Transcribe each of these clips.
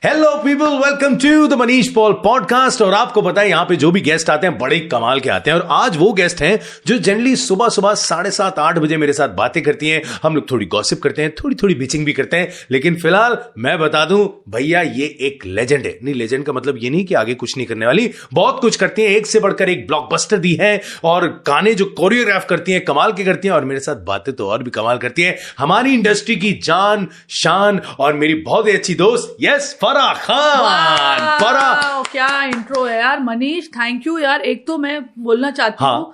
Hello people, welcome to the Manish Paul podcast. और आपको पता है यहाँ पे जो भी गेस्ट आते हैं बड़े कमाल के आते हैं। और आज वो गेस्ट हैं जो जनरली सुबह सुबह 7:30-8 बजे मेरे साथ बातें करती हैं। हम लोग थोड़ी गॉसिप करते हैं, थोड़ी थोड़ी बिचिंग भी करते हैं। लेकिन फिलहाल मैं बता दूं भैया, ये एक लेजेंड है। नहीं, लेजेंड का मतलब ये नहीं कि आगे कुछ नहीं करने वाली, बहुत कुछ करती है, एक से बढ़कर एक ब्लॉकबस्टर दी है। और गाने जो कोरियोग्राफ करती हैं कमाल के करती हैं, और मेरे साथ बातें तो और भी कमाल करती हैं। हमारी इंडस्ट्री की जान शान और मेरी बहुत ही अच्छी दोस्त, यस, फराह खान। फराह, क्या इंट्रो है यार मनीष, थैंक यू यार। एक तो मैं बोलना चाहती हूँ,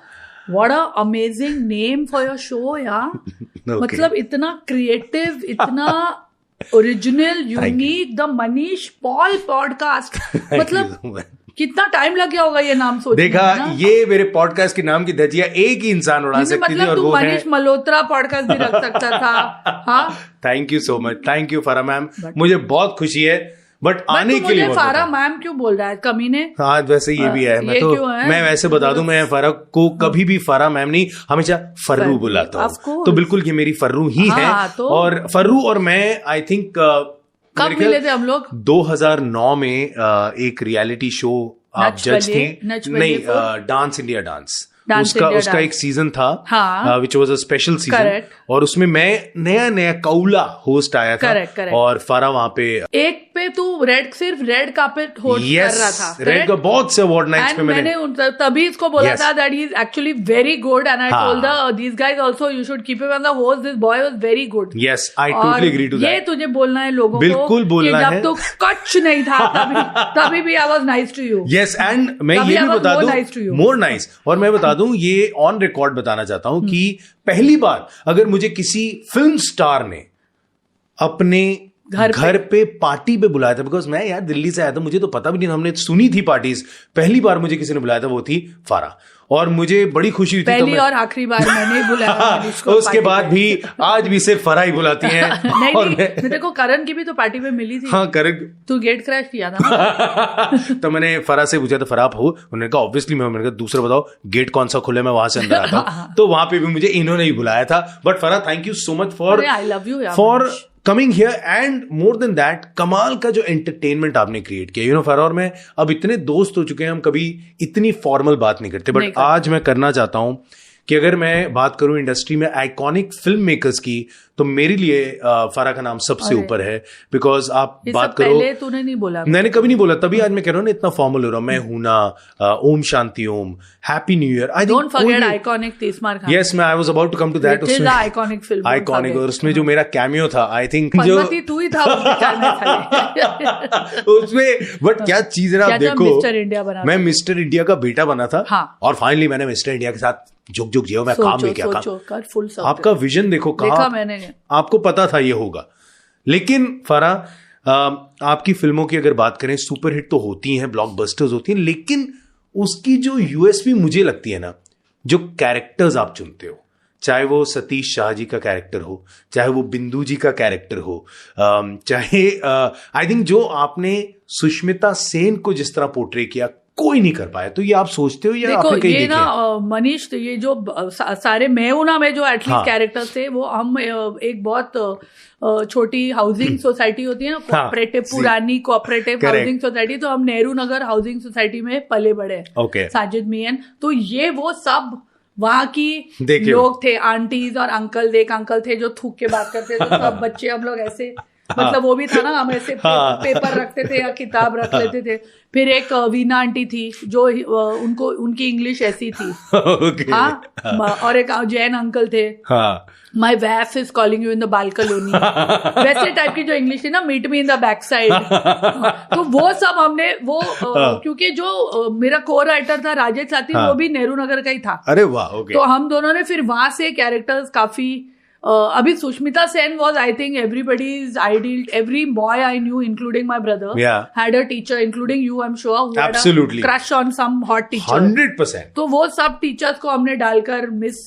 what a amazing name for your show यार। मतलब इतना क्रिएटिव, इतना original, unique, the Manish Paul podcast. मतलब कितना टाइम लग गया होगा ये नाम सोचने। देखा, ये मेरे पॉडकास्ट के नाम की धज्जियां एक ही इंसान उड़ा सकती थी, और वो है मनीष मल्होत्रा पॉडकास्ट भी रख सकता था। हाँ, thank you so much, thank you Farah ma'am, मुझे बहुत खुशी है। बट आने के लिए फराह मैम क्यों बोल रहा है कमीने? हाँ, वैसे ये भी है। मैं वैसे बता दूं, मैं फराह को कभी भी फराह मैम नहीं, हमेशा फर्रू बुलाता हूँ। तो बिल्कुल ये मेरी फर्रू ही है। और फर्रू और मैं आई थिंक कब मिले थे हम लोग? 2009 में एक रियलिटी शो आप जज थे। नहीं, डांस इंडिया डांस, उसका एक सीजन था, which was a special season. और उसमें मैं नया कौला होस्ट आया था। और फराह वहां पे एक पे तू सिर्फ रेड कार्पेट होस्ट कर रहा था। रेड का बहुत से अवार्ड नाइट्स पे मैंने तभी इसको बोला था that he is actually very good, and I told these guys also you should keep him as the host, this boy was very good. Yes, I totally agree to that. ये तुझे बोलना है लोगों को, बिल्कुल बोलना है। जब तो कुछ नहीं था तभी भी I was nice to you. Yes, and मैं ये भी बता दूं, मोर नाइस। और मैं बता दूं, ये ऑन रिकॉर्ड बताना चाहता हूं कि पहली बार अगर मुझे किसी फिल्म स्टार ने अपने घर पे पार्टी पे बुलाया था, बिकॉज मैं यार दिल्ली से आया था, मुझे तो पता भी नहीं, हमने सुनी थी पार्टीज। पहली बार मुझे किसी ने बुलाया था, वो थी फराह, और मुझे बड़ी खुशी हुई थी। पहली और आखिरी बार मैंने ही बुलाया। उसके बाद भी आज भी सिर्फ फराह ही बुलाती हैं। नहीं, देखो करण की भी तो पार्टी में मिली थी। हाँ, करण, तू गेट क्रैश किया था। तो मैंने फराह से पूछा था, फराह हो? उन्होंने कहा ऑब्वियसली। मैंने कहा दूसरा बताओ गेट कौन सा खुले, मैं वहां से अंदर आता हूँ। तो वहां पे भी मुझे इन्होंने ही बुलाया था। But Farah, thank you so much for I love you for coming here, and more than that, कमाल का जो एंटरटेनमेंट आपने क्रिएट किया। यू नो फराह और मैं अब इतने दोस्त हो चुके हैं, हम कभी इतनी फॉर्मल बात नहीं करते। बट आज मैं करना चाहता हूं कि अगर मैं बात करूं इंडस्ट्री में आइकॉनिक फिल्म मेकर्स की, तो मेरे लिए फराह का नाम सबसे ऊपर है। बिकॉज आप बात करो, पहले तूने नहीं बोला, मैंने कभी नहीं बोला, तभी आज मैं कह रहा हूँ ना, इतना फॉर्मल हो रहा हूँ। मैं हूं ना, Om Shanti Om, happy new year. I don't forget iconic Tees Maar Khan. Yes, मैं I was about to come to that. उसमें आइकॉनिक फिल्म, आइकॉनिक, और उसमें जो मेरा कैमियो था, आई थिंक जो तू ही था उसमें। बट क्या चीज है, आप देखो, मिस्टर इंडिया बना, मैं मिस्टर इंडिया का बेटा बना था। और फाइनली मैंने मिस्टर इंडिया के साथ जुग जियो, मैं काम नहीं किया। आपका विजन देखो कहाँ, मैंने आपको पता था ये होगा। लेकिन फराह, आपकी फिल्मों की अगर बात करें, सुपरहिट तो होती हैं, ब्लॉकबस्टर्स होती हैं, लेकिन उसकी जो यूएसपी मुझे लगती है ना, जो कैरेक्टर्स आप चुनते हो, चाहे वो सतीश शाह जी का कैरेक्टर हो, चाहे वो बिंदु जी का कैरेक्टर हो, चाहे आई थिंक जो आपने सुष्मिता सेन को जिस तरह पोर्ट्रे किया, कोई नहीं कर पाया। तो ये आप सोचते हो या आपने कहीं देखा? मनीष, तो ये जो सारे मैहुना में जो एटलीस्ट कैरेक्टर्स थे, वो हम एक बहुत छोटी हाउसिंग सोसाइटी होती है ना, कोऑपरेटिव, पुरानी कोऑपरेटिव हाउसिंग सोसाइटी, तो हम नेहरू नगर हाउसिंग सोसाइटी में पले बड़े, साजिद मियन। तो ये वो सब वहां की लोग थे, आंटीज और अंकल। एक अंकल थे जो थूक के बात करते थे, सब बच्चे हम लोग ऐसे, मतलब वो भी था ना, हम ऐसे पेपर रखते थे या किताब रख लेते थे। फिर एक वीना आंटी थी जो उनकी इंग्लिश ऐसी थी। और एक जैन अंकल थे, my wife is calling you in the balcony, वैसे टाइप की जो इंग्लिश थी ना, meet me in the back side. तो वो सब हमने क्योंकि जो मेरा को राइटर था राजेश साथी, वो भी नेहरू नगर का ही था। अरे वाह, तो हम दोनों ने फिर वहां से कैरेक्टर्स काफी अभी Sushmita Sen was, I think, everybody's ideal. Every boy I knew, including my brother, had a teacher, including you, I'm sure, who Absolutely. had a crush on some hot teacher. 100%. तो वो सब टीचर्स को हमने डालकर मिस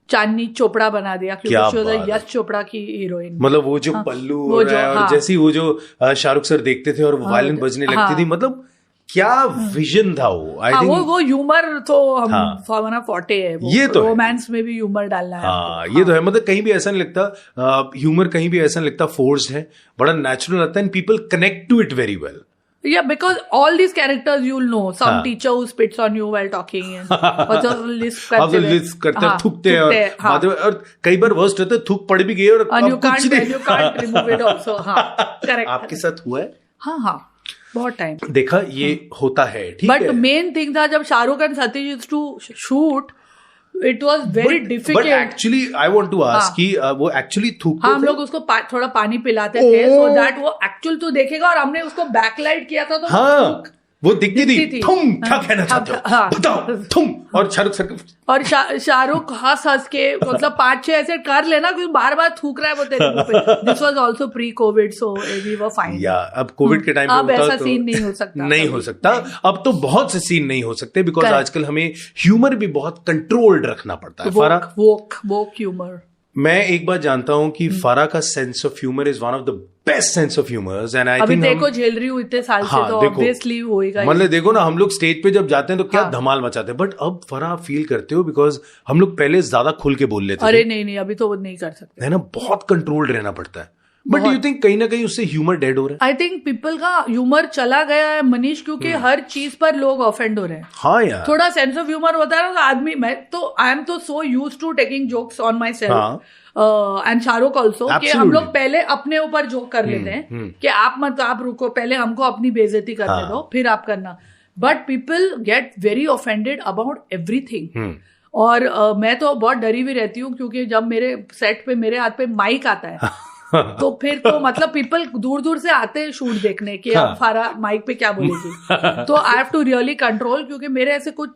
चांदनी चोपड़ा बना दिया, क्योंकि यश चोपड़ा की हीरोइन। मतलब वो जो पल्लू हो रहा है, और जैसी वो जो शाहरुख सर देखते थे और वो वायलिन बजने लगती थी, मतलब क्या विजन था वो। आई थिंक वो ह्यूमर तो हमारा फोर्टे है, ये तो रोमांस में भी ह्यूमर डालना है। ये तो है, मतलब कहीं भी ऐसा नहीं लगता ह्यूमर, कहीं भी ऐसा नहीं लगता फोर्स्ड है, बड़ा नेचुरल लगता है, and people connect to it very well. Yeah, because all these characters you'll know. Some teacher who spits on you while talking and or just lisp करते हैं, थूकते हैं, और कई बार वर्स्ट होता है, थूक पड़ भी गए और you can't remove it also. हाँ, correct. आपके साथ हुआ है? हाँ, बहुत टाइम देखा ये होता है, ठीक है। बट मेन थिंग था जब Shahrukh and Satish used to shoot, it was very difficult. But actually I want to ask कि वो एक्चुअली थूकते थे? हम लोग उसको थोड़ा पानी पिलाते थे सो दैट वो एक्चुअल तू देखेगा, और हमने उसको बैकलाइट किया था तो वो दिखती थी। तुम क्या कहना चाहते हो बताओ तुम। और शाहरुख हंस के मतलब 5-6 ऐसे कर लेना, क्योंकि बार बार थूक रहा है वो तेरे मुंह पे। This was also pre covid, so we were fine. या अब कोविड के टाइम पे अब ऐसा सीन नहीं हो सकता, नहीं हो सकता। अब तो बहुत से सीन नहीं हो सकते, बिकॉज आजकल हमें ह्यूमर भी बहुत कंट्रोल्ड रखना पड़ता है। फारा वोक ह्यूमर। मैं एक बात जानता हूं कि फारा का sense of humour is one of the best sense of humour, and I think देखो झेल रही हूँ इतने साल से, तो ऑब्वियसली होएगा। मतलब देखो ना, हम लोग स्टेज पे जब जाते हैं तो क्या धमाल मचाते हैं, बट अब फारा फील करते हो बिकॉज हम लोग पहले ज्यादा खुल के बोल लेते थे। अरे नहीं, अभी तो वो नहीं कर सकते, है ना, बहुत कंट्रोल्ड रहना पड़ता है। बट यू थिंक कहीं ना कहीं उससे ह्यूमर डेड हो रहा है? आई थिंक पीपल का ह्यूमर चला गया है मनीष, क्योंकि हर चीज पर लोग ऑफेंड हो रहे हैं। हाँ यार, थोड़ा सेंस ऑफ ह्यूमर होता है ना, तो आदमी, मैं तो आई एम तो so used to taking jokes on myself and Shahrukh also, कि हम लोग पहले अपने ऊपर जोक कर लेते हैं कि आप रुको, पहले हमको अपनी बेइज्जती करने दो, फिर आप करना। But people get very offended about everything. और मैं तो बहुत डरी हुई रहती हूँ, क्योंकि जब मेरे सेट पे मेरे हाथ पे माइक आता है तो फिर तो मतलब पीपल दूर दूर से आते हैं शूट देखने कि अब फारा माइक पे क्या बोलेगी। तो I have to really control, क्योंकि मेरे ऐसे कुछ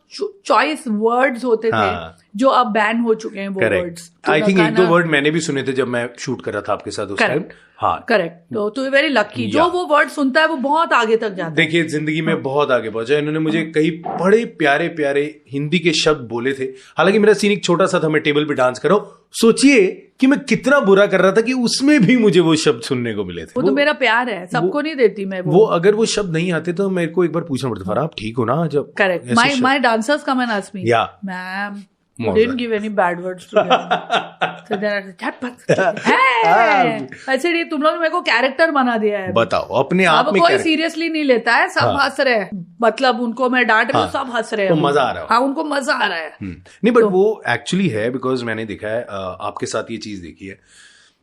चॉइस वर्ड्स होते थे जो अब बैन हो चुके हैं वो वर्ड्स। आई थिंक 1-2 वर्ड मैंने भी सुने थे जब मैं शूट कर रहा था आपके साथ उस टाइम। हाँ, करेक्ट। तो वेरी लकी, जो वो वर्ड सुनता है वो बहुत आगे तक जाता है। देखिए, जिंदगी में बहुत आगे पहुंचा। इन्होंने मुझे कई बड़े प्यारे प्यारे हिंदी के शब्द बोले थे। हालांकि मेरा सीन एक छोटा सा था, मैं टेबल पे डांस कर रहा हूँ। सोचिए कि मैं कितना बुरा कर रहा था कि उसमें भी मुझे वो शब्द सुनने को मिले थे। वो तो मेरा प्यार है, सबको नहीं देती मैं वो अगर वो शब्द नहीं आते तो मेरे को एक बार पूछना पड़ता, फारा आप ठीक हो ना? जब correct, my dancers come and ask me, ma'am you didn't give any bad words to them. So then I said, ऐसे ये तुम लोग ने मेरे को कैरेक्टर बना दिया है। बताओ, अपने आप में कोई सीरियसली नहीं लेता है, सब हंस रहे हैं। मतलब उनको मैं डांट रही हूँ, सब हंस रहे हैं, तो मजा आ रहा है। हाँ, उनको मजा आ रहा है। नहीं, बट वो एक्चुअली है, बिकॉज मैंने देखा है, आपके साथ ये चीज देखी है,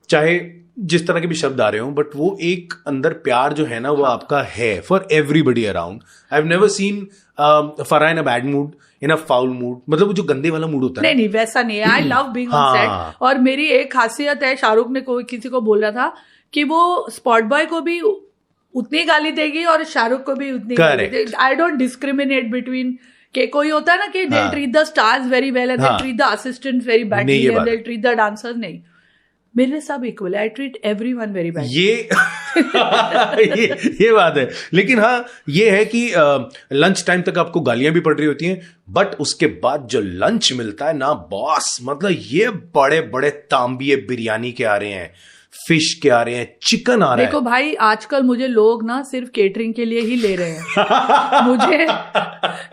चाहे जिस तरह के भी शब्द आ रहे हो, बट वो एक अंदर प्यार जो है ना, वो आपका है for everybody around. I have never seen Farah in a bad mood, in a foul mood, मतलब वो जो गंदे वाला मूड होता है। नहीं, वैसा नहीं है। I love being on set. और मेरी एक खासियत है, शाहरुख ने किसी को बोला था कि वो स्पॉट बॉय को भी उतनी गाली देगी और शाहरुख को भी उतनी गाली देगी। आई डोंट डिस्क्रिमिनेट बिटवीन, कि कोई होता है ना कि they treat the stars very well and they treat the assistant very badly and they treat the dancers. नहीं, मेरे सब इक्वल है। I treat everyone very bad. ये बात है। लेकिन हाँ, ये है कि लंच टाइम तक आपको गालियां भी पड़ रही होती हैं, बट उसके बाद जो लंच मिलता है ना बॉस, मतलब ये बड़े बड़े तांबिये बिरयानी के आ रहे हैं, फिश के आ रहे हैं, चिकन आ रहा है। देखो भाई, आजकल मुझे लोग ना सिर्फ केटरिंग के लिए ही ले रहे हैं। मुझे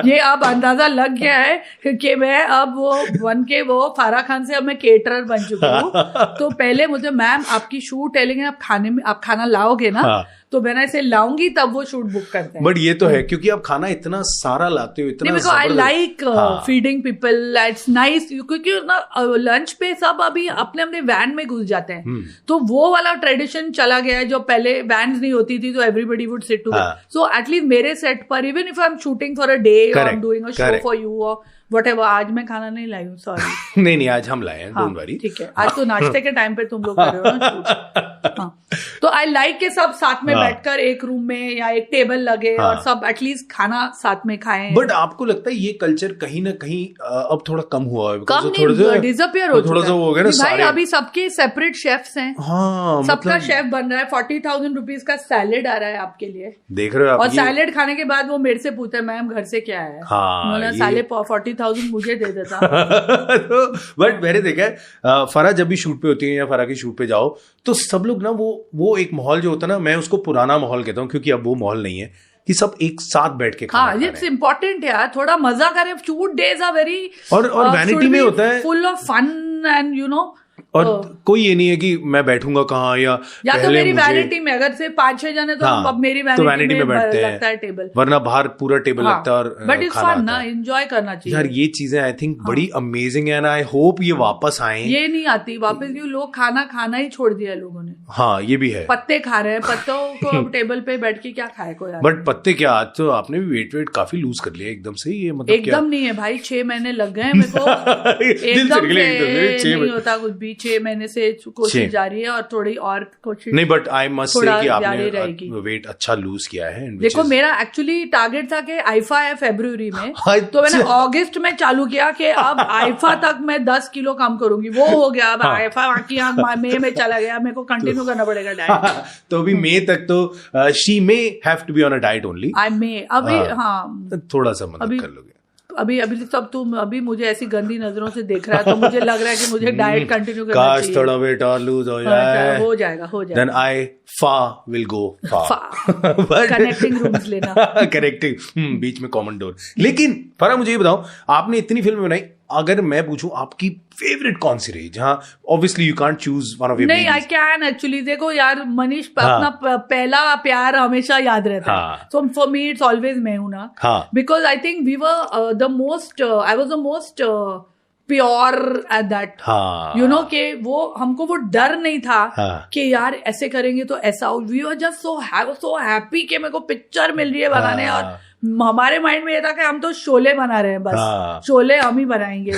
ये अब अंदाजा लग गया है कि मैं अब वो फारा खान से अब मैं केटरर बन चुकी हूँ। तो पहले मुझे, मैम आपकी शूट है, लेकिन आप खाना लाओगे ना? तो मैं ऐसे लाऊंगी तब वो शूट बुक करते हैं। बट ये तो है, क्योंकि आप खाना इतना सारा लाते हो, इतना I like feeding people, it's nice. क्योंकि ना लंच पे सब अभी अपने अपने वैन में घुस जाते हैं, तो वो वाला ट्रेडिशन चला गया है जो पहले वैन नहीं होती थी, तो everybody would sit together. So at least मेरे सेट पर, even if I am shooting for a day और I am doing a show for you और व्हाटएवर, आज मैं खाना नहीं लाई हूँ, सॉरी। नहीं, आज हम लाए हैं, डोंट वरी। ठीक है, आज तो नाश्ते के टाइम पे तुम लोग कर रहे हो ना। हाँ, तो आई लाइक के सब साथ में बैठकर एक रूम में या एक टेबल लगे और सब एटलीस्ट खाना साथ में खाएं। बट आपको लगता है ये कल्चर कहीं ना कहीं अब थोड़ा कम हुआ है? कम नहीं, डिसअपियर हो थोड़ा सा हो गया ना भाई। अभी सबके सेपरेट शेफ्स हैं। हाँ, सबका शेफ बन रहा है। 40,000 रुपीज का सैलेड आ रहा है आपके लिए, देख रहे हो आप? और सैलेड खाने के बाद वो मेरे से पूछते हैं, मैम घर से क्या है? हाँ, साले 40,000 मुझे दे देता। बट मैंने देखा है, फरा जब भी शूट पे होती है या फरा की शूट पे जाओ, तो सब लोग ना वो एक माहौल जो होता है ना, मैं उसको पुराना माहौल कहता हूँ, क्योंकि अब वो माहौल नहीं है, कि सब एक साथ बैठ के खाना खा रहे हैं। इट्स इम्पोर्टेंट यार, थोड़ा मजा करें। शूट डेज आर वेरी और वैनिटी में होता है full of fun and you know, और कोई ये नहीं है कि मैं बैठूंगा कहाँ या तो मेरी वैनिटी में अगर से 5-6 जने तो अब मेरी वैनिटी में बैठते हैं, लगता है टेबल, वरना बाहर पूरा टेबल लगता है। और बट इट्स फन ना, एंजॉय करना चाहिए यार। ये चीजें आई थिंक बड़ी अमेजिंग है ना, आई होप ये वापस आए। ये नहीं आती वापस, क्यों लोग खाना ही छोड़ दिया लोगों ने। हाँ ये भी है, पत्ते खा रहे हैं, पत्तों को अब टेबल पे बैठ के क्या खाए कोई। बट पत्ते क्या, आज तो आपने भी वेट काफी लूज कर लिया एकदम से। ये मतलब एकदम नहीं है भाई, 6 महीने लग गए मेरे को। एकदम से नहीं होता कुछ भी, 6 महीने से कोशिश जारी है और थोड़ी और कोशिश नहीं। बट आई मस्ट से कि आपने वेट अच्छा लूज किया है। देखो मेरा एक्चुअली टारगेट था कि आईफा है फरवरी में, तो मैंने अगस्त में चालू किया कि अब आईफा तक मैं 10 किलो कम करूंगी। वो हो गया, अब आईफा बाकी मई में चला गया, मेरे को कंटिन्यू करना पड़ेगा डाइट। तो अभी मई तक तो she may have to be on a diet only. I may अभी थोड़ा सा मदद कर लोगे अभी सब तुम अभी मुझे ऐसी गंदी नजरों से देख रहा है, तो मुझे लग रहा है कि मुझे डाइट कंटिन्यू करना चाहिए। काश थोड़ा वेट और लूज हो जाए। हो जाएगा then I will go connecting rooms लेना। कनेक्टिंग बीच में कॉमन डोर। लेकिन फरा मुझे ये बताओ, आपने इतनी फिल्में बनाई, अगर मैं पूछूं आपकी फेवरेट कौन सी रही, जहां obviously you can't choose one of your? नहीं, आई कैन एक्चुअली। देखो यार मनीष, अपना पहला प्यार हमेशा याद रहता है। So for me it's always मैं हूं ना, because I think we were the most, I was the most pure at that, you know, के वो हमको वो डर नहीं था कि यार ऐसे करेंगे तो ऐसा। We were just so happy कि मेरे को पिक्चर मिल रही है बनाने, और हमारे माइंड में ये था कि हम तो शोले बना रहे हैं, बस शोले हम ही बनाएंगे।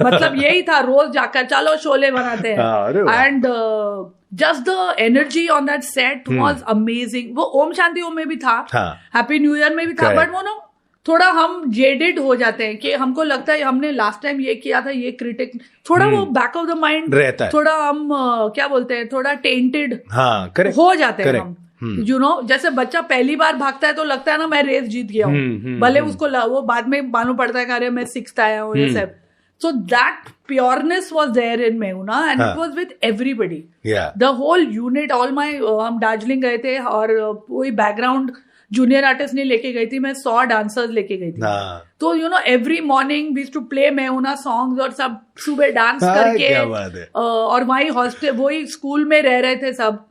मतलब यही था, रोज जाकर चलो शोले बनाते हैं। And just the energy on that set was amazing. वो ओम शांति ओम में भी था, हैप्पी न्यू ईयर में भी था, बट वो ना थोड़ा हम जेडेड हो जाते हैं कि हमको लगता है हमने लास्ट टाइम ये किया था, ये क्रिटिक थोड़ा वो बैक ऑफ द माइंड रहता है, थोड़ा हम क्या बोलते हैं, थोड़ा टेंटेड हो जाते हैं हम। यू नो, जैसे बच्चा पहली बार भागता है तो लगता है ना मैं रेस जीत गया हूँ, भले उसको वो बाद में मालूम पड़ता है कि अरे मैं 6th आया हूँ, ये सब। So that pureness was there in Mehuna, and it was with everybody. Yeah. The whole unit, all my हम दार्जिलिंग गए थे और कोई बैकग्राउंड जूनियर आर्टिस्ट नहीं लेके गई थी, मैं 100 डांसर्स लेके गई थी। तो you know every morning we to play Main Hoon Na songs, और सब सुबह डांस करके, और वही हॉस्टल, वही स्कूल में रह रहे थे सब।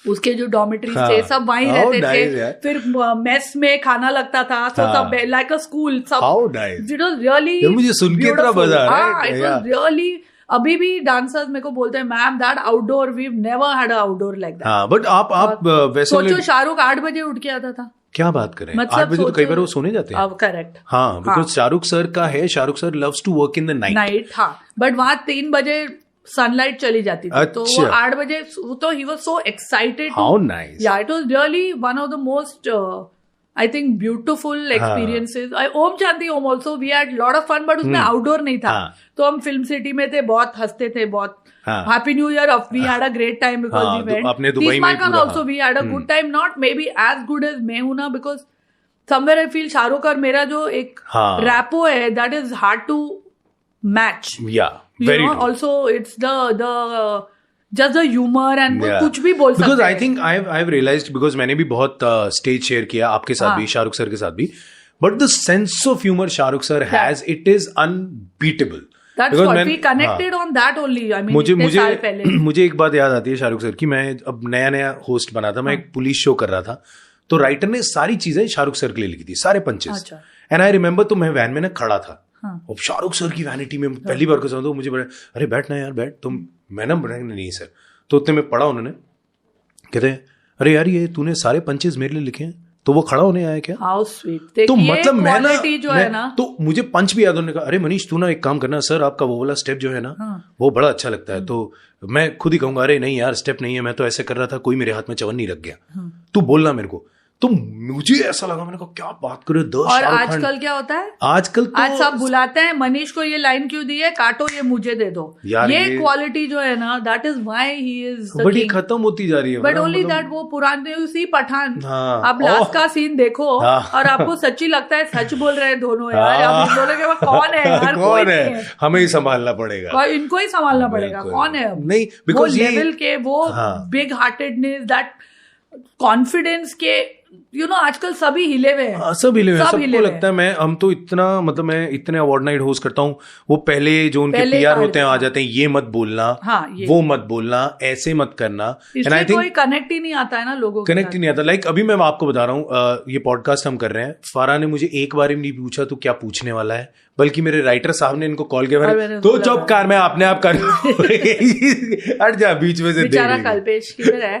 उसके जो डॉर्मेटरीज थे सब वहीं रहते थे। फिर मेस में खाना लगता था, तो सब लाइक अ स्कूल, सब इट वाज रियली, मुझे सुन के इतना मजा आ रहा है। It was really. अभी भी डांसर्स मेरे को बोलते हैं, ma'am that outdoor, we never had outdoor like that. But आप वैसे सोचो, शाहरुख 8 बजे उठ के आता था। क्या बात करें, मतलब 8 बजे तो कई बार वो सोने जाते हैं। करेक्ट, हाँ, बिकॉज शाहरुख सर का है, Shahrukh sir loves to work in the night. हाँ, बट वहां 3 बजे सनलाइट चली जाती थी। तो वो 8 बजे, तो he was so excited. How nice. Yeah it was really one of the most I think beautiful experiences. Om Shanti Om also we had lot of fun, but उसमें आउटडोर नहीं था। तो हम फिल्म सिटी में थे, बहुत हंसते थे, बहुत happy new year, we had a great time because we went. Tees Maar Khan also we had a good time, not may be as good as Main Hoon Na, because somewhere I feel Shahrukh और मेरा जो एक रैपो है, that is hard to match. You know, also it's the just the humor and कुछ भी बोल सकते हैं। Because I think I've realized, because मैंने भी बहुत स्टेज शेयर किया आपके साथ भी, शाहरुख सर के साथ भी, but the sense of humor Shahrukh sir has, it is unbeatable. That's what we connected on that only. I mean, इतने साल पहले। मुझे एक बात याद आती है शाहरुख सर की। मैं अब नया होस्ट बना था, मैं एक पुलिस शो कर रहा था, तो राइटर ने सारी चीजें शाहरुख सर के लिए लिखी थी, सारे पंचेस। एंड आई रिमेम्बर, तो मैं वैन में ना खड़ा था, अब शाहरुख सर की वैनिटी में पहली बार को तो मुझे बड़ा, अरे बैठ ना यार बैठ, तो मैं ना नहीं सर। तो उतने में पढ़ा, उन्होंने कहते हैं, अरे यार ये तूने सारे पंचेस मेरे लिए लिखे हैं, तो वो खड़ा होने आया क्या? How sweet. तो मतलब मैं ना तो मुझे पंच भी याद, उन्होंने कहा, अरे मनीष तू ना एक काम करना, सर आपका वो वाला स्टेप जो है ना, वो बड़ा अच्छा लगता है। तो मैं खुद ही कहूंगा, अरे नहीं यार स्टेप नहीं है, मैं तो ऐसे कर रहा था, कोई मेरे हाथ में चवन नहीं रख गया, तू बोलना मेरे को। तो मुझे ऐसा लगा, मैंने कहा क्या बात कर रहे हो। और आजकल क्या होता है, आजकल तो आज सब बुलाते हैं, मनीष को ये लाइन क्यों दी है, काटो ये मुझे दे दो। ये क्वालिटी जो है ना, that is why he is but ये खत्म होती जा रही है। बट ओनली दैट, वो पुराने उसी पठान, आप लास्ट का सीन देखो और आपको सच्ची लगता है सच बोल रहे हैं दोनों यार। आप बोलोगे वो कौन है यार, कौन है, हमें ही संभालना पड़ेगा, इनको ही संभालना पड़ेगा, कौन है अब। नहीं, बिकॉज लेवल के वो बिग हार्टेडनेस, दैट कॉन्फिडेंस के आजकल सभी हिले हुए हैं, सब हिले हुए हैं, सबको लगता है हम तो इतना मतलब मैं इतने अवार्ड नाइट होस्ट करता हूँ, वो पहले जो उनके पीआर होते हैं आ जाते हैं, ये मत बोलना, वो मत बोलना, ऐसे मत करना, एंड आई थिंक कोई कनेक्ट ही नहीं आता है ना लोगों को, कनेक्ट ही नहीं आता। लाइक अभी मैं आपको बता रहा हूँ, ये पॉडकास्ट हम कर रहे हैं, फारा ने मुझे एक बार भी नहीं पूछा तू क्या पूछने वाला है, बल्कि मेरे राइटर साहब ने इनको कॉल किया, तो चुप कर, मैं अपने आप कर हट जा बीच में से। बेचारा कल्पेश किधर है?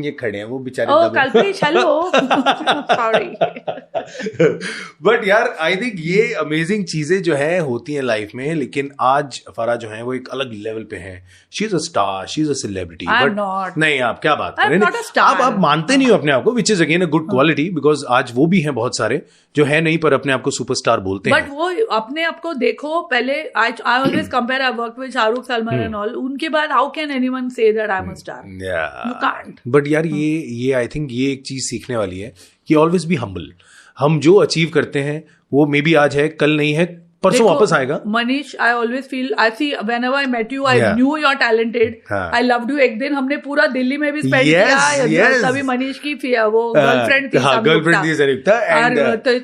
ये खड़े हैं वो बेचारे। ओ कल्पेश, हेलो, सॉरी। बट यार आई थिंक ये अमेजिंग चीजें जो है होती हैं लाइफ में, लेकिन आज फारा जो है वो एक अलग लेवल पे है। She is a star, she is a celebrity, but नहीं आप क्या बात कर रहे हैं, आप मानते नहीं हो अपने आप को, which is again a good quality, because आज वो भी हैं बहुत सारे जो है नहीं पर अपने आप को सुपरस्टार बोलते हैं। बट वो अपने आप को देखो, पहले I always compare, I work with Shahrukh, Salman and all, उनके बाद how can anyone say that I am a star? You can't. But यार ये आई थिंक ये एक चीज सीखने वाली है कि ऑलवेज बी हम्बल। हम जो अचीव करते हैं वो मे बी आज है, कल नहीं है, परसों वापस आएगा। Manish, I always feel, I see whenever I met you, I knew you are talented, I loved you. एक दिन हमने पूरा दिल्ली में भी स्पेंड किया, तभी मनीष की वो गर्लफ्रेंड थी, and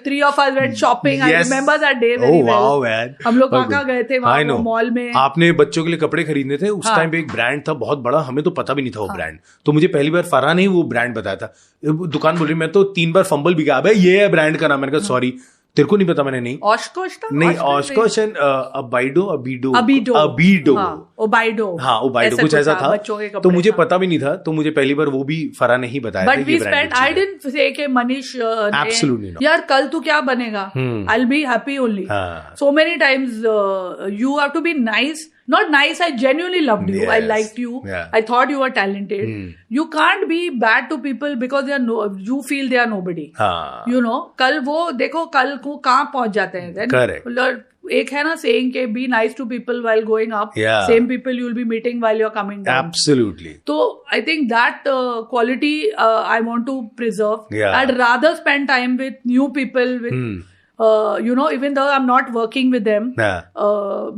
3 of us went shopping. I remember that day very well. हम लोग वहां गए थे, वहां मॉल में। आपने बच्चों के लिए कपड़े खरीदने थे, उस टाइम पे एक ब्रांड था बहुत बड़ा, हमें तो पता भी नहीं था वो ब्रांड, तो मुझे पहली बार फरहान ने वो ब्रांड बताया था। दुकान बोल रही, मैं तो 3 बार फंबल भी गया, ये है ब्रांड का नाम। मैंने कहा सॉरी तेरे को नहीं पता, मैंने नहीं। ऑशकोश था? नहीं, ऑशकोश एंड अबीडो कुछ ऐसा था, तो मुझे पता भी नहीं था, तो मुझे पहली बार वो भी फरहान ने ही बताया। But we spend, I didn't say कि मनीष एब्सोल्युटली यार कल तू क्या बनेगा, I will be happy only. So many times you have to be nice. Not nice, I genuinely loved you. Yes. I liked you. Yeah. I thought you were talented. You can't be bad to people because you feel they are nobody. You know, कल वो देखो कल को कहाँ पहुंच जाते हैं. Correct. एक है ना saying के be nice to people while going up. Yeah. Same people you will be meeting while you're coming down. Absolutely. So I think that quality I want to preserve. Yeah. I'd rather spend time with new people with. Even though I'm not working with them,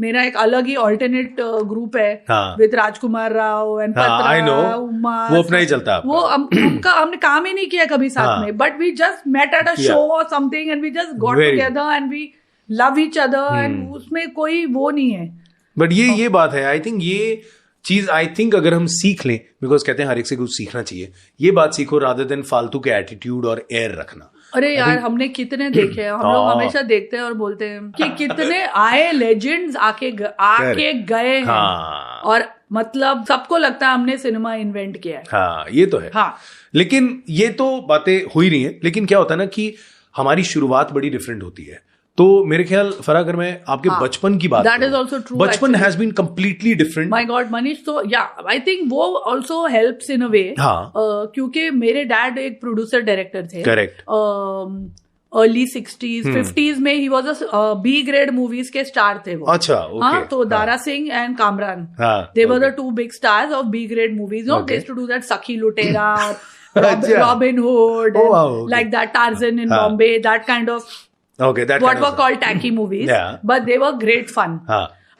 मेरा एक अलग ही alternate group है with Rajkumar Rao and पत्रा, उमा, वो अपना ही चलता है। वो हमने काम ही नहीं किया कभी साथ में, but we just met at a show or something and we just got together and we love each other and उसमें कोई वो नहीं है। But ये बात है, I think ये चीज आई थिंक अगर हम सीख लें, बिकॉज कहते हैं हर एक से कुछ सीखना चाहिए, ये बात सीखो रादर देन फालतू के एटीट्यूड और एयर रखना। अरे यार हमने कितने देखे हैं, हम लोग हमेशा देखते हैं और बोलते हैं कि कितने आए लेजेंड्स आके गए हैं, और मतलब सबको लगता है हमने सिनेमा इन्वेंट किया है। हाँ ये तो है। हाँ लेकिन ये तो बातें हो ही रही हैं, लेकिन क्या होता है ना कि हमारी शुरुआत बड़ी डिफरेंट होती है। तो मेरे ख्याल फरा अगर मैं आपके बचपन की बात, दैट इज ऑल्सो ट्रू, बचपन has been completely different. My god Manish, तो या आई थिंक वो also helps in a way, क्योंकि मेरे डैड एक प्रोड्यूसर डायरेक्टर थे। करेक्ट। अर्ली 60s 50s में ही वॉज बी ग्रेड मूवीज के स्टार थे वो। अच्छा हाँ, तो Dara Singh and Kamran, they were the 2 big stars of B grade movies. No, they used to do that सखी लुटेरा, Robin Hood, like that, Tarzan in Bombay, that kind of what were called tacky movies, but they were great fun.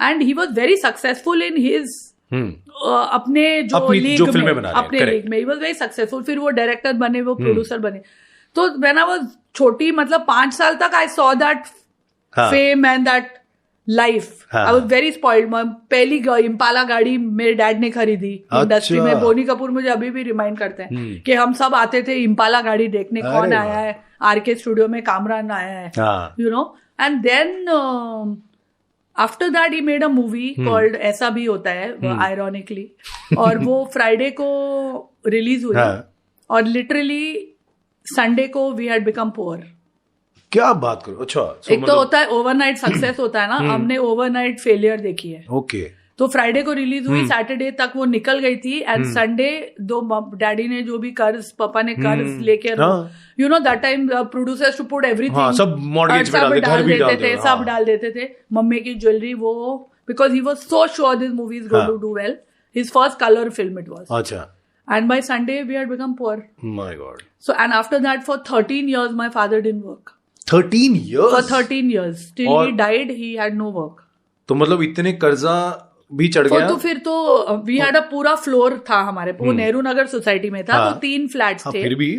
And he was very successful in his अपने जो league में, अपने league में he was very successful. फिर वो director बने, वो producer बने। तो when I was छोटी, मतलब 5 साल तक I saw that fame and that life. I was very spoiled. पहली इम्पाला गाड़ी मेरे डैड ने खरीदी इंडस्ट्री में। बोनी कपूर मुझे अभी भी रिमाइंड करते हैं कि हम सब आते थे इम्पाला गाड़ी देखने, कौन आया है, आरके स्टूडियो में कामरान आया है, you know. And then after that he made a movie called ऐसा भी होता है, आयरॉनिकली, और वो फ्राइडे को रिलीज हुई, और लिटरली संडे को वी हैड बिकम पुअर। क्या बात करो। अच्छा, एक तो होता है ओवरनाइट सक्सेस होता है ना, हमने ओवरनाइट फेलियर देखी है। ओके। तो फ्राइडे को रिलीज हुई, सैटरडे तक वो निकल गई थी, एंड संडे डैडी ने जो भी कर्ज, पापा ने कर्ज लेके, you know that time producers to put everything, सब मॉर्गेज पे डाल देते थे, सब डाल देते थे, मम्मी की ज्वेलरी, वो, because he was so sure this movie is going to do well. His first colour film it was. अच्छा। And by Sunday we had become poor. My God. So, and after that for 13 years my father didn't work. 13 years? For 13 years. Till he died, he had no work. तो मतलब इतने कर्जा भी चढ़ गया तो फिर तो वी हैड अ पूरा फ्लोर था हमारे, वो नेहरू नगर सोसाइटी में था। तो 3 फ्लैट्स थे फिर भी।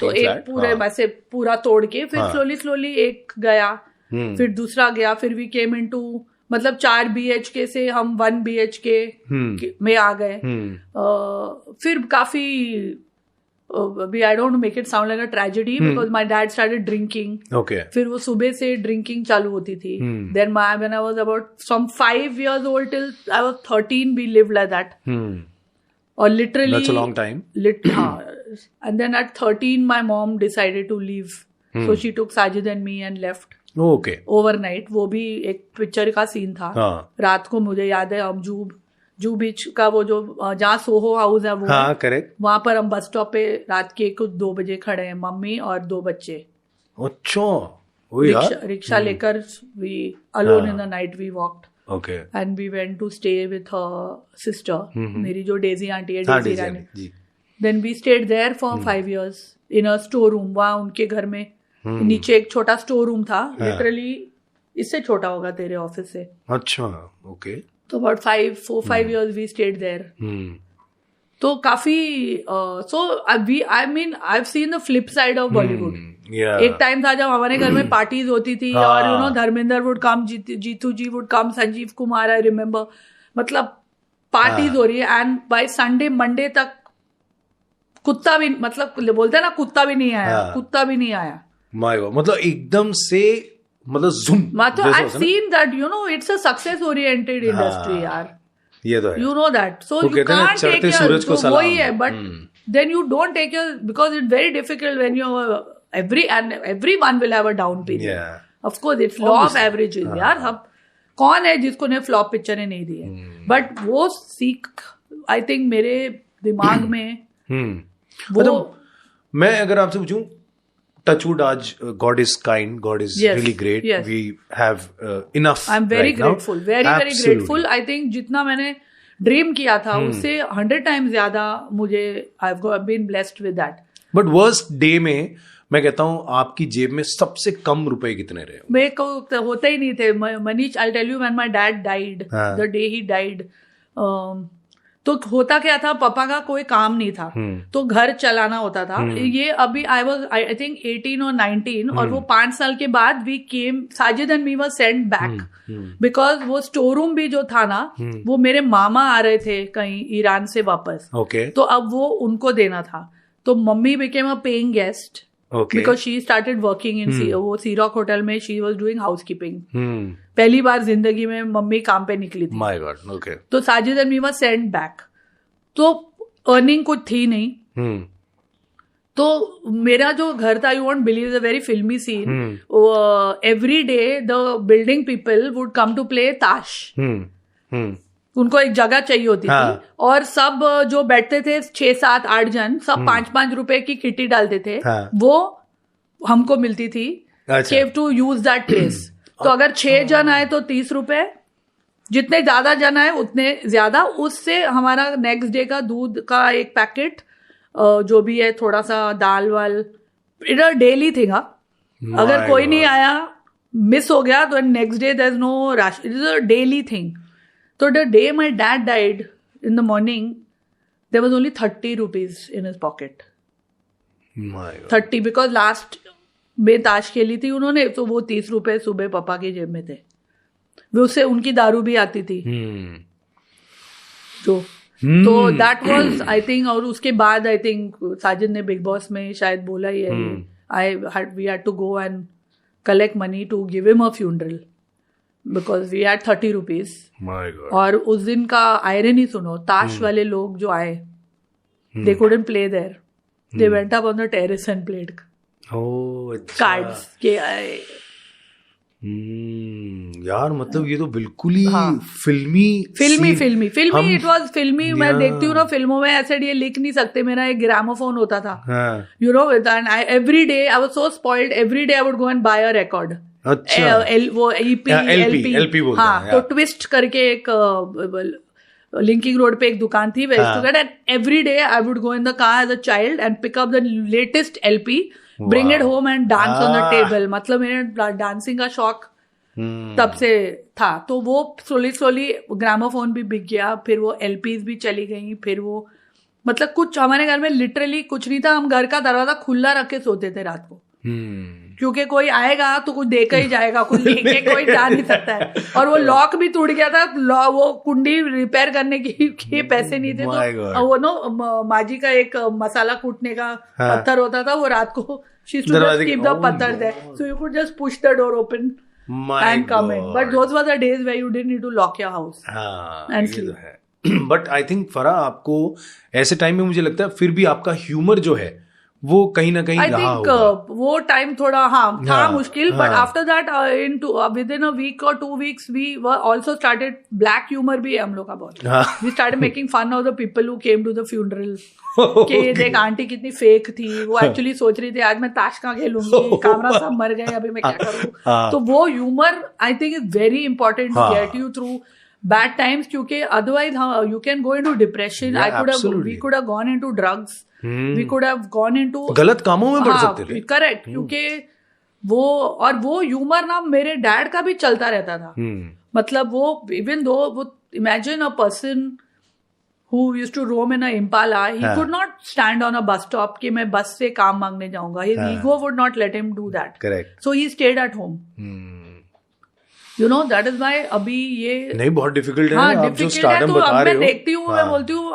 तो एक पूरे वैसे पूरा तोड़ के फिर स्लोली एक गया, फिर दूसरा गया, फिर वी केम इनटू मतलब 4 BHK से हम 1 BHK में आ गए। फिर काफी I don't make it sound like a tragedy because my dad started drinking. Okay. फिर वो सुबह से drinking चालू होती थी. Then when I was about from 5 years old till I was 13, we lived like that. Or literally. That's a long time. And then at 13, my mom decided to leave. So she took Sajid and me and left. Okay. Overnight. वो भी एक picture का scene था. रात को मुझे याद है हम जू बीच का वो जो जहाँ सोहो हाउस है वो, हाँ करेक्ट, वहां पर हम बस स्टॉप पे रात के कुछ 2 बजे खड़े हैं, मम्मी और 2 बच्चे। अच्छा, रिक्शा लेकर we alone in the night we walked. Okay. And we went to stay with her sister, मेरी जो डेजी आंटी है, Daisy Rani. Then we stayed there for 5 years in a store room. वहाँ उनके घर में नीचे एक छोटा स्टोर रूम था, लिटरली इससे छोटा होगा तेरे ऑफिस से। अच्छा, ओके। तो about 4-5 years we stayed there. तो काफी I've seen the flip side of Bollywood. एक टाइम था जब हमारे घर में पार्टीज होती थी और Dharmendra would come, Jeetu ji would come, Sanjeev Kumar, I remember, मतलब पार्टीज हो रही है एंड बाय संडे मंडे तक कुत्ता भी, मतलब बोलते हैं ना कुत्ता भी नहीं आया। माय गॉड, मतलब एकदम से मतलब I've seen that, it's a success oriented industry यार, ये तो है, you know that, so you can't take your, वही है, but then you don't take your, because it's very difficult when you everyone will have a down period. Of course it's law of averages यार। अब कौन है जिसको ने flop पिक्चरें नहीं दी है, बट वो सीख आई थिंक मेरे दिमाग में वो। मैं अगर आपसे पूछूं, Touchwood, God is kind, God is really great. Yes. We have enough. I'm very grateful, very grateful. I think जितना मैंने ड्रीम किया था उससे 100 times ज्यादा मुझे I've been blessed with that. But worst day में मैं कहता हूँ आपकी जेब में सबसे कम रुपए कितने रहे? मेरे को होते ही नहीं थे Manish. I'll tell you when my dad died, the day he died, तो होता क्या था, पापा का कोई काम नहीं था, तो घर चलाना होता था। ये अभी आई थिंक 18 और 19, और वो 5 साल के बाद we came, Sajid and me were sent back because वो स्टोर रूम भी जो था ना, वो मेरे मामा आ रहे थे कहीं ईरान से वापस। तो अब वो उनको देना था, तो mummy became a paying guest because she started working in वो सीरॉक होटल में, शी वॉज डूइंग हाउसकीपिंग। पहली बार जिंदगी में मम्मी काम पे निकली थी। My god, okay. तो Sajid and me were sent back, तो अर्निंग कुछ थी नहीं। तो मेरा जो घर था, you won't believe, the very filmy scene, every day the building people would come to play ताश। उनको एक जगह चाहिए होती थी, और सब जो बैठते थे 6-7-8 जन, सब 5-5 रुपए की किटी डालते थे। वो हमको मिलती थी टू यूज दैट प्लेस। तो अगर 6 जन आए तो 30 रुपए, जितने ज्यादा जन आए उतने ज्यादा। उससे हमारा नेक्स्ट डे का दूध का एक पैकेट, जो भी है, थोड़ा सा दाल वाल, इट डेली थिंग। अगर कोई नहीं आया, मिस हो गया, तो next day there is no ration, it is a daily thing. So the day my dad died in the morning, there was only 30 rupees in his pocket. My God. 30, because last में ताश खेली थी उन्होंने, तो वो 30 रुपए सुबह पापा की जेब में थे। वो उससे उनकी दारू भी आती थी। तो that was, I think, और उसके बाद I think साजिद ने बिग बॉस में शायद बोला ही है, we had to go and collect money to give him a funeral. Because we had 30 rupees. My God. और उस दिन का आयरनी सुनो, ताश वाले लोग जो आए, they couldn't play there. They went up on the terrace and played cards के आए। यार मतलब ये तो बिल्कुल ही फिल्मी। इट वाज फिल्मी। मैं देखती हूँ ना फिल्मों में ऐसे ये लिख नहीं सकते। मेरा एक ग्रामोफोन होता था, you know, and every day I was so spoiled, every day I would go and buy a record. अच्छा, वो एलपी बोलते हैं। तो ट्विस्ट करके एक लिंकिंग रोड पे एक दुकान थी, every day I would go in the car as a child and pick up the latest LP, bring it home and dance on the table. मतलब मेरे डांसिंग का शौक तब से था। तो वो स्लोली ग्रामोफोन भी बिक गया, फिर वो एलपीज भी चली गई, फिर वो मतलब कुछ हमारे घर में लिटरली कुछ नहीं था, हम घर का दरवाजा खुला रख के सोते थे रात को, क्योंकि कोई आएगा तो कुछ देकर ही जाएगा, कुछ लेके कोई जा नहीं सकता है। और वो लॉक भी टूट गया था, वो कुंडी रिपेयर करने के पैसे नहीं थे, तो वो नो माजी का एक मसाला कूटने का पत्थर होता था, वो रात को she used to just keep the पत्थर there, so you could just push the door open and come in. But those were the days where you didn't need to lock your house and sleep. But I think Farah, आपको ऐसे time में मुझे लगता है फिर भी आपका humour जो है वो कहीं ना कहीं रहा होगा। वो टाइम थोड़ा था मुश्किल, but after that within a week और 2 weeks we also started black humour भी है हम लोग का बहुत। We started making fun of the people who came to the funeral कि देख आंटी कितनी फेक थी, वो एक्चुअली सोच रही थी आज मैं ताश कहाँ खेलूंगी, कामरा सब मर गए, अभी मैं क्या करूँ। तो वो humour I think is very important to get you through bad times, क्योंकि otherwise you can go into depression. We could have gone into drugs. We could have gone into गलत कामों में बढ़ सकते थे। करेक्ट, क्योंकि वो ह्यूमर ना मेरे डैड का भी चलता रहता था। मतलब वो इवन दो वो imagine a person who used to roam in a Impala, he could not stand on a bus stop कि मैं बस से काम मांगने जाऊंगा. His ego would not let him do that. Correct. So he stayed at home. You know, that is why अभी ये नहीं बहुत डिफिकल्ट है। हाँ, आप जो स्टार्टअप बता रहे हो, मैं देखती हूँ, मैं बोलती हूँ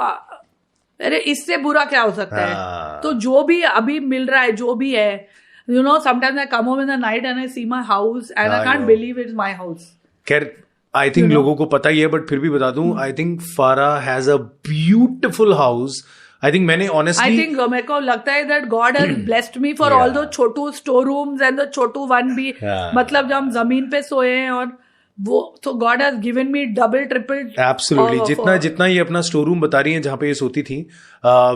अरे इससे बुरा क्या हो सकता है। तो जो भी अभी मिल रहा है, जो भी है, you know, sometimes I come home in the night and I see my house and I can't believe it's my house. खैर आई थिंक लोगों को पता ही है, बट फिर भी बता दूं, आई थिंक फारा has a beautiful house. I think मैंने honestly, I think मेरे को लगता है that God has blessed me for all those Chhotu store rooms and the Chhotu one भी, मतलब जब हम जमीन पे सोए हैं और वो, so God has given me double triple. Absolutely. जितना ये अपना स्टोर रूम बता रही हैं जहाँ पे ये सोती थी,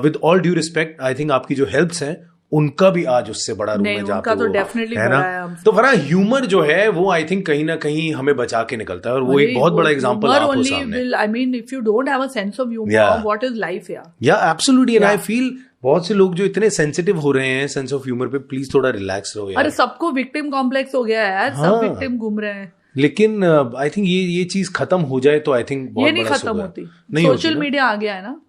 with all due respect, I think आपकी जो हेल्प्स हैं उनका भी आज उससे बड़ा रूम है जहाँ पे तो डेफिनेटली है ना। तो फरा ह्यूमर जो है वो आई थिंक कहीं ना कहीं हमें बचा के निकलता है, और वो एक बहुत बड़ा एग्जांपल आपको सामने। I mean if you don't have a sense of humour, what is life यार। या एब्सोल्युटली, एंड आई फील बहुत से लोग जो इतने सेंसिटिव हो रहे हैं सेंस ऑफ ह्यूमर पे, प्लीज थोड़ा रिलैक्स रहो यार। अरे सबको विक्टिम कॉम्प्लेक्स हो गया है यार, सब विक्टिम घूम रहे हैं। लेकिन आई थिंक ये चीज खत्म हो जाए तो आई थिंक ये नहीं खत्म होती, सोशल मीडिया आ गया है ना।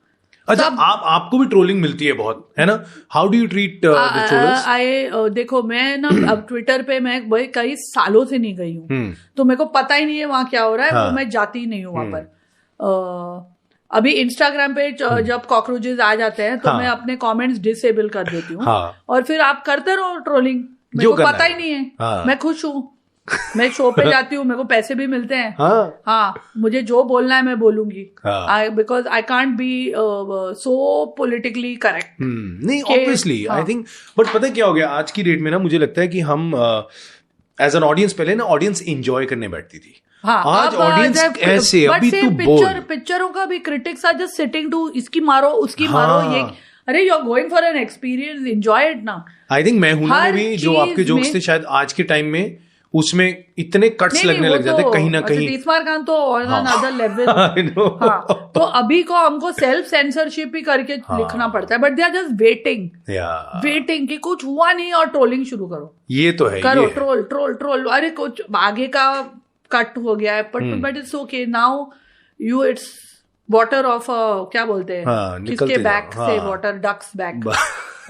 अच्छा, आपको भी ट्रोलिंग मिलती है बहुत, है ना? How do you treat the trollers? देखो मैं ना अब ट्विटर पे मैं कई सालों से नहीं गई हूँ, तो मेरे को पता ही नहीं है वहां क्या हो रहा है। हाँ. मैं जाती ही नहीं हूँ वहां पर। अभी इंस्टाग्राम पे जब कॉकरोचेस आ जाते हैं तो मैं अपने कमेंट्स डिसेबल कर देती हूँ, और फिर आप करते रहो ट्रोलिंग, मेरे को पता ही नहीं है। मैं खुश हूँ, मैं शो पे जाती हूँ, मेरे को पैसे भी मिलते हैं। हाँ, मुझे जो बोलना है मैं बोलूंगी, because I can't be so politically correct. नहीं, ऑब्वियसली आई थिंक, बट पता क्या हो गया आज की डेट में ना, मुझे लगता है कि हम एज एन ऑडियंस, पहले ना ऑडियंस एंजॉय करने बैठती थी। आज ऑडियंस ऐसे अभी तू बोल, पिक्चरों का भी critics are just sitting to इसकी मारो उसकी मारो, ये अरे you are going for an experience, enjoy it ना। आई थिंक मैं हूं ना में भी जो आपके जोक्स थे शायद आज के टाइम में उसमें इतने कट्स लगने लग जाते कहीं ना कहीं। तीसमार खान तो और अनदर लेवल। तो अभी को हमको सेल्फ सेंसरशिप ही करके लिखना पड़ता है, but they are just waiting कि कुछ हुआ नहीं और ट्रोलिंग शुरू करो। ये तो है, करो ट्रोल ट्रोल ट्रोल, अरे कुछ आगे का कट हो गया है, but it's okay now, you it's water of क्या बोलते हैं, किसके बैक से वाटर, डक्स बैक।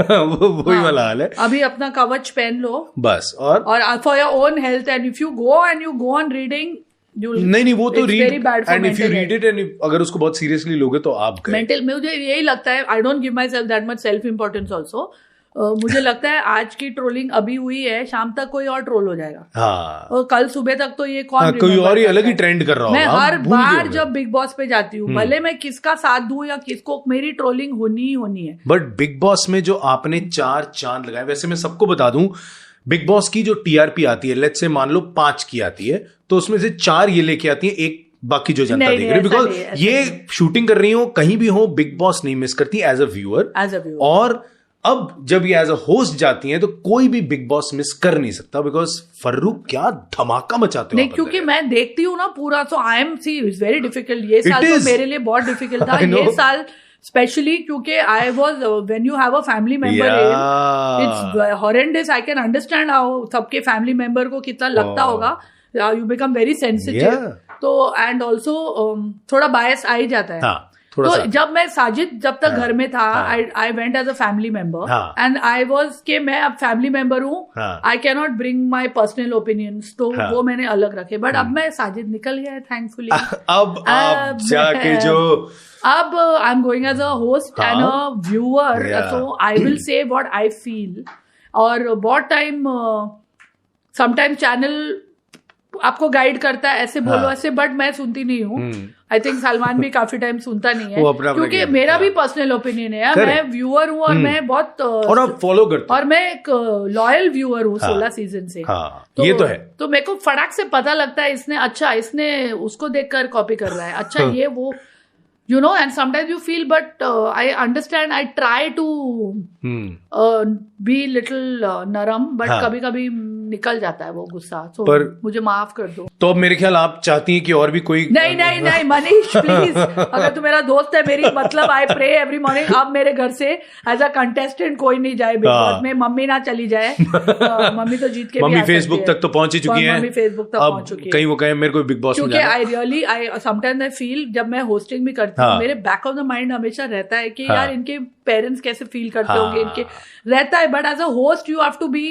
वही वाला हाल है। अभी अपना कवच पहन लो बस, और for your own health, and if you go on reading, नहीं वो तो read, and if you read it and अगर उसको बहुत सीरियसली लोगे तो आप मेंटल, मुझे यही लगता है, I don't give my self that much self importance also. मुझे लगता है आज की ट्रोलिंग अभी हुई है, शाम तक कोई और ट्रोल हो जाएगा। हाँ। और कल सुबह तक तो ये कौन कोई और ही अलग ही ट्रेंड कर रहा होगा। मैं हर बार जब बिग बॉस पे जाती हूँ, भले मैं किसका साथ दूं या किसको, मेरी ट्रोलिंग होनी ही होनी है। बट बिग बॉस में जो आपने 4 चांद लगाए, वैसे मैं सबको बता दूं, बिग बॉस की जो टीआरपी आती है, लेट्स से मान लो 5 की आती है, तो उसमें से 4 ये लेके आती है, एक बाकी जो जनता देख रही है, बिकॉज ये शूटिंग कर रही हो कहीं भी हो, बिग बॉस नहीं मिस करती एज अ व्यूअर। और अब जब ये एज अ होस्ट जाती हैं तो कोई भी बिग बॉस मिस कर नहीं सकता, बिकॉज फर्रुख क्या धमाका मचाते हो। नहीं, क्योंकि मैं देखती हूँ ना पूरा, so I am see it's very difficult. ये साल तो मेरे लिए बहुत डिफिकल्ट था। ये साल स्पेशली क्योंकि I was, when you have a family member, it's horrendous. I can understand how सबके फैमिली मेंबर को कितना लगता होगा, यू बिकम वेरी सेंसिटिव, तो एंड ऑल्सो थोड़ा बायस आ ही जाता है। तो जब मैं साजिद जब तक घर में था, I went as a family member and I was के मैं अब फैमिली मेंबर हूँ, I can not bring my personal opinions, तो वो मैंने अलग रखे। बट अब मैं साजिद निकल गया है थैंकफुली। अब जाके जो अब I am going as a host and a viewer, so I will say what I feel. और बहुत टाइम समटाइम चैनल आपको गाइड करता है ऐसे बोलो ऐसे, बट मैं सुनती नहीं हूँ। आई थिंक सलमान भी काफी टाइम सुनता नहीं है, क्योंकि मेरा भी पर्सनल ओपिनियन है, मैं व्यूअर हूँ और मैं बहुत और आप फॉलो करते, और मैं एक लॉयल व्यूअर हूँ 16 सीजन से। ये तो है। तो मेरे को फटाक से पता लगता है इसने अच्छा, इसने उसको देखकर कॉपी कर रहा है, अच्छा ये वो, you know, and sometimes you feel, but I understand, I try to be little नरम, but कभी कभी निकल जाता है वो गुस्सा, so पर मुझे माफ कर दो। तो अब मेरे ख्याल आप चाहती हैं कि और भी कोई नहीं मनीष प्लीज, अगर तू मेरा दोस्त है, मेरी मतलब आई प्रे एवरी मॉर्निंग अब मेरे घर से एज अ कंटेस्टेंट कोई नहीं जाए बिग बॉस में, मम्मी ना चली जाए। मम्मी तो जीत के मम्मी फेसबुक तक तो पहुंच ही चुकी है, मम्मी फेसबुक तक पहुंच चुकी है, कहीं वो कहे मेरे को बिग बॉस में जाना। क्योंकि आई समटाइम्स आई फील, जब मैं होस्टिंग भी करती हूँ, मेरे बैक ऑफ द माइंड हमेशा रहता है कि यार इनके पेरेंट्स कैसे फील करते होंगे, इनके रहता है, but as a host you have to be,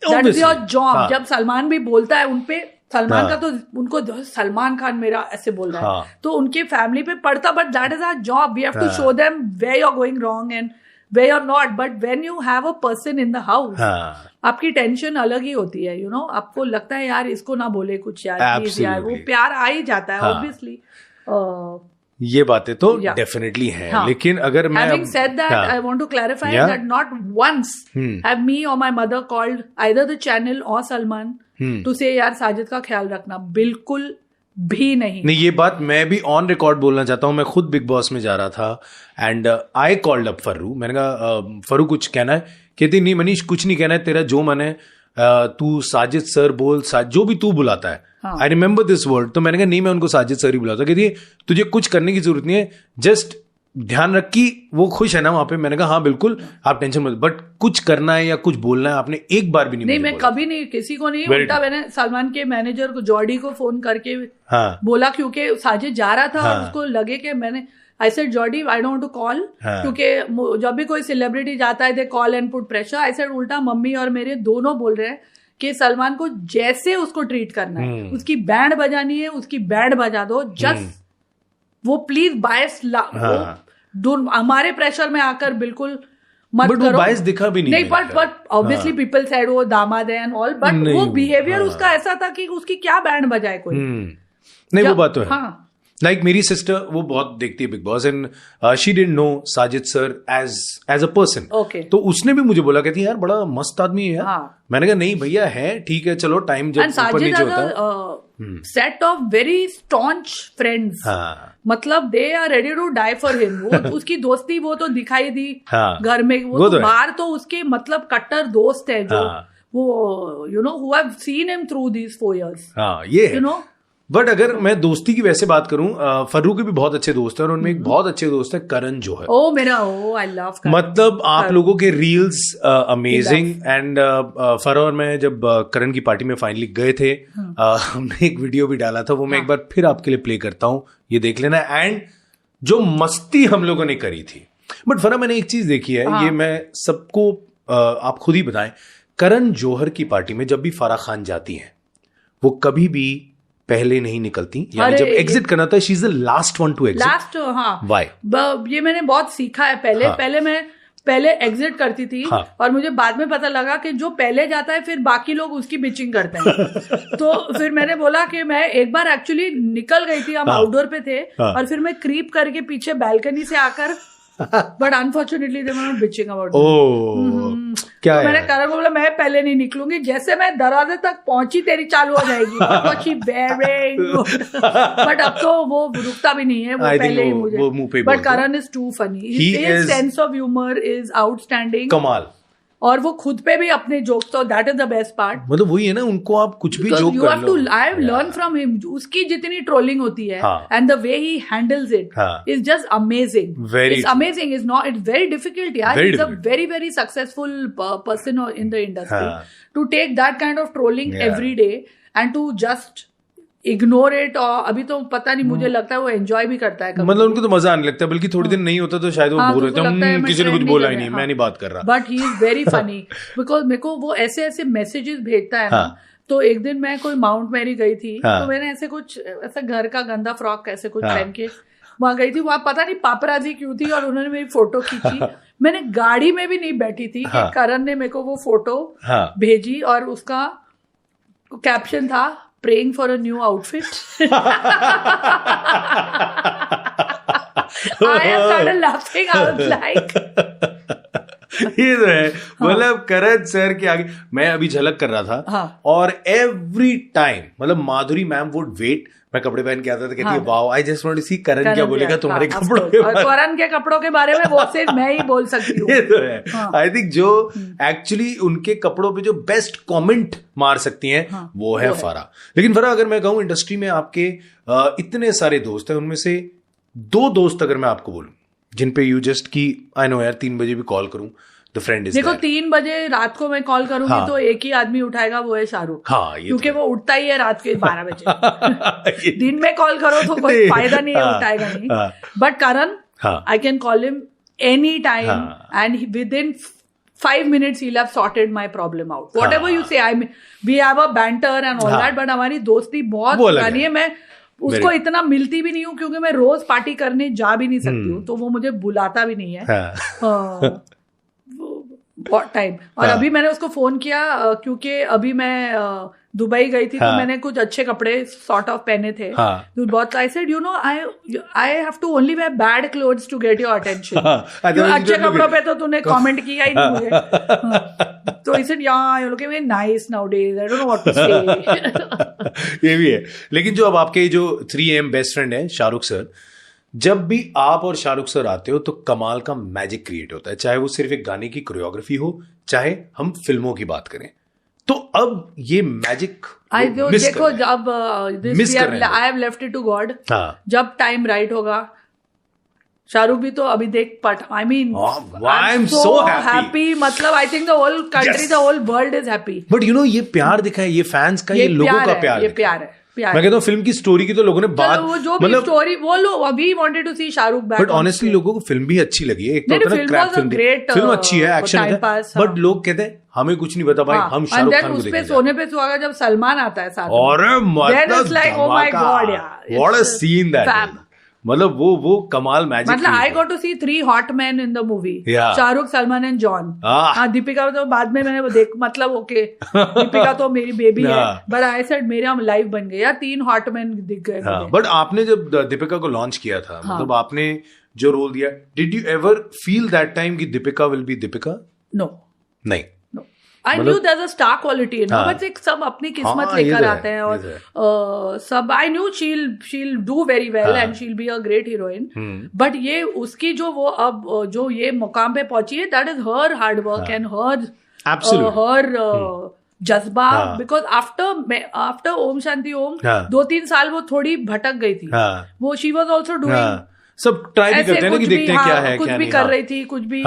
that is your job. जब सलमान भी बोलता है उनपे, सलमान का तो उनको सलमान खान मेरा ऐसे बोल रहा है, तो उनके फैमिली पे पड़ता, but that is our job, we have to show them where you are going wrong and where you are not. But when you have a person in the house, आपकी टेंशन अलग ही होती है, you no, आपको लगता है यार इसको ना बोले कुछ यार प्लीज यार, वो प्यार आ ही जाता है ऑब्वियसली। ये बातें तो डेफिनेटली है, लेकिन अगर मैं having said that, I want to clarify that not once have me or my mother called either the channel or Salman to say यार साजिद का ख्याल रखना, बिल्कुल भी नहीं। ये बात मैं भी ऑन रिकॉर्ड बोलना चाहता हूँ। मैं खुद बिग बॉस में जा रहा था एंड आई कॉल्ड अप फर्रू, मैंने कहा फर्रू कुछ कहना है? कहती नहीं मनीष कुछ नहीं कहना है, तेरा जो मन है तू साजिद सर बोल, जो भी तू बुलाता है। I remember this word. तो मैंने कहा नहीं मैं उनको साजिद सर ही बुलाता। कहती है तुझे कुछ करने की जरूरत नहीं है, जस्ट ध्यान रख कि वो खुश है ना वहां पे। मैंने कहा हाँ बिल्कुल आप टेंशन मत, बट कुछ करना है या कुछ बोलना है आपने एक बार भी नहीं। मैं कभी नहीं, किसी को नहीं। उल्टा मैंने सलमान के मैनेजर को, जॉडी को फोन करके बोला, क्योंकि साजिद जा रहा था और उसको लगे कि मैंने I said Jody, I don't want to call, क्योंकि जब भी कोई सेलिब्रिटी जाता है they call and put pressure. I said उल्टा मम्मी और मेरे दोनों बोल रहे हैं कि सलमान को जैसे उसको ट्रीट करना है, उसकी बैंड बजानी है, उसकी बैंड बजा दो, जस्ट वो प्लीज बायस हमारे प्रेशर में आकर बिल्कुल मत करो। बायस दिखा भी नहीं, बट ऑब्वियसली पीपल सेड वो दामाद है एंड ऑल, बट वो बिहेवियर उसका ऐसा था कि उसकी क्या बैंड बजाए कोई। नहीं वो बात तो है। लाइक मेरी सिस्टर वो बहुत देखती है Bigg Boss and she didn't know Sajid sir as a person. तो उसने भी मुझे बोला, कहती यार बड़ा मस्त आदमी है यार। मैंने कहा नहीं भैया है, ठीक है चलो टाइम जब ऊपर नीचे होता है। Set of very staunch friends, मतलब they are ready to die for him. वो उसकी दोस्ती वो तो दिखाई दी घर में, वो तो बाहर तो उसके मतलब कट्टर दोस्त है जो वो you know who have seen him through these 4 years। ये यू नो। बट अगर मैं दोस्ती की वैसे बात करूं, फर्रू के भी बहुत अच्छे दोस्त हैं और उनमें एक बहुत अच्छे दोस्त है करण जोहर। आई लव करण। मतलब आप लोगों के रील्स अमेजिंग। एंड फर्रू और मैं जब करण की पार्टी में फाइनली गए थे, हमने एक वीडियो भी डाला था, वो मैं एक बार फिर आपके लिए प्ले करता हूं, ये देख लेना। एंड जो मस्ती हम लोगों ने करी थी। बट फर्रू मैंने एक चीज देखी है, ये मैं सबको आप खुद ही बताएं, करण जौहर की पार्टी में जब भी फराह खान जाती हैं, वो कभी भी पहले नहीं निकलती, यानी जब एग्जिट करना था she is the last one two exit. Last, हाँ। व्हाई? ये मैंने बहुत सीखा है पहले मैं पहले एग्जिट करती थी और मुझे बाद में पता लगा कि जो पहले जाता है फिर बाकी लोग उसकी बिचिंग करते हैं। तो फिर मैंने बोला कि मैं एक बार एक्चुअली निकल गई थी, हम आउटडोर पे थे और फिर मैं क्रीप करके पीछे बालकनी से आकर, but unfortunately they were not bitching about क्या तो मैंने करण को बोला मैं पहले नहीं निकलूंगी, जैसे मैं दरवाजे तक पहुंची तेरी चालू हो जाएगी। बट अब तो वो रुकता भी नहीं है, वो पहले ही मुझे। But Karan is to funny, his sense of humour is outstanding, कमाल। और वो खुद पे भी अपने जोक्स, तो that is the best part. मतलब वही है ना, उनको आप कुछ भी जोक कर लो। I have learn from him. उसकी जितनी ट्रोलिंग होती है and the way he handles it is just amazing. It's amazing, is not, it's very difficult यार। He is a very very successful person in the industry to take that kind of trolling every day and to just ignore it. और अभी तो पता नहीं, मुझे लगता है वो एंजॉय भी करता है, मतलब उनको तो मजा आने लगता है, बल्कि थोड़ी दिन नहीं होता तो शायद वो बोर होता है, किसी ने कुछ बोला ही नहीं, मैं नहीं बात कर रहा। But he is very funny because मेरे को वो ऐसे ऐसे मैसेजेस भेजता है ना। तो एक दिन मैं कोई माउंट मैरी गई थी, तो मैंने ऐसे कुछ ऐसा घर का गंदा फ्रॉक ऐसे कुछ पहन के वहां गई थी। वहां पता नहीं पापराजी क्यों थी और उन्होंने मेरी फोटो खींची। मैंने गाड़ी में भी नहीं बैठी थी कि करण ने मेरे को वो फोटो भेजी और उसका कैप्शन था praying for a new outfit. I started laughing. I was like, ये तो है, मतलब करण सर के आगे मैं अभी झलक कर रहा था और एवरी टाइम मतलब माधुरी मैम वुड वेट, मैं कपड़े पहन के आता था, कहती है wow I just want to see Karan क्या बोलेगा तुम्हारे कपड़ों के बारे में। करण के कपड़ों के बारे में वो सिर्फ मैं ही बोल सकती हूँ। ये तो है। आई थिंक जो एक्चुअली उनके कपड़ों पे जो बेस्ट कमेंट मार सकती हैं वो है फरा। लेकिन फरा, अगर मैं कहूँ इंडस्ट्री में आपके इतने सारे दोस्त हैं, उनमें से 2 दोस्त अगर मैं आपको बोलूं जिन पे यू जस्ट की आई नो यार 3 बजे भी कॉल करूं द फ्रेंड इज देखो 3 बजे रात को मैं कॉल करूंगी तो एक ही आदमी उठाएगा, वो है शाहरुख। क्योंकि वो उठता ही है रात के 12 बजे। दिन में कॉल करो तो कोई फायदा नहीं है, उठाएगा नहीं। But Karan, I can call him any time and with in 5 minutes he'll have sorted my problem out. Whatever you say, I mean, we have a banter and all that, but हमारी दोस्ती बहुत पुरानी है। मैं उसको इतना मिलती भी नहीं हूँ क्योंकि मैं रोज पार्टी करने जा भी नहीं सकती हूँ, तो वो मुझे बुलाता भी नहीं है बहुत टाइम। और अभी मैंने उसको फोन किया क्योंकि अभी मैं दुबई गई थी, तो मैंने कुछ अच्छे कपड़े सॉर्ट ऑफ पहने थे। बहुत I said you know I have to only wear bad clothes to get your attention. अच्छे कपड़ों पे तो तूने कमेंट किया ही नहीं मुझे। तो I said yeah you looking very nice nowadays, I don't know what to say. ये भी है। लेकिन जो अब आपके जो 3AM बेस्ट फ्रेंड है शाहरुख सर, जब भी आप और शाहरुख सर आते हो तो कमाल का मैजिक क्रिएट होता है, चाहे वो सिर्फ एक गाने की कोरियोग्राफी हो, चाहे हम फिल्मों की बात करें। तो अब ये मैजिक देखो, जब I have left it to god, जब टाइम राइट होगा शाहरुख भी तो अभी देख पट, I mean I am so happy, मतलब I think the whole country, the whole world is happy. But you know ये प्यार दिखा है, ये फैंस का, ये लोगों का प्यार, ये प्यार है। मैं कहता हूँ फिल्म की स्टोरी की तो लोगों ने बात, मतलब स्टोरी वो लोग अभी wanted to see Shahrukh back. But honestly लोगों को फिल्म भी अच्छी लगी है। एक तो होता है क्रैप फिल्म अच्छी है, एक्शन है, बट लोग कहते हैं हमें कुछ नहीं पता भाई, हम शाहरुख खान को देखेंगे। सोने पे सुहागा जब सलमान आता है साथ में, और व्हाट अ सीन दैट, मतलब वो कमाल मैजिक। मतलब I got to see 3 hot men in the movie, Shahrukh, Salman and John. Deepika तो बाद में मैंने वो देख, मतलब ओके दीपिका तो मेरी बेबी है, बट आई सेड मेरे हम लाइव बन गए यार, 3 hot men दिख गए। बट आपने जब दीपिका को लॉन्च किया था, मतलब आपने जो रोल दिया, did you ever feel that time कि Deepika will be Deepika? No, नहीं। I knew there's a star quality, you know, but एक सब अपनी किस्मत लेकर आते हैं, और सब I knew she'll do very well and she'll be a great heroine, but ये उसकी जो वो अब जो ये मुकाम पे पहुंची है, that is her hard work and her जज्बा, बिकॉज आफ्टर ओम शांति ओम 2-3 साल वो थोड़ी भटक गई थी, वो शी वॉज ऑल्सो डूइंग, सब ट्राई भी करते हैं कि देखते हैं क्या है, कुछ भी कर रही थी, कुछ भी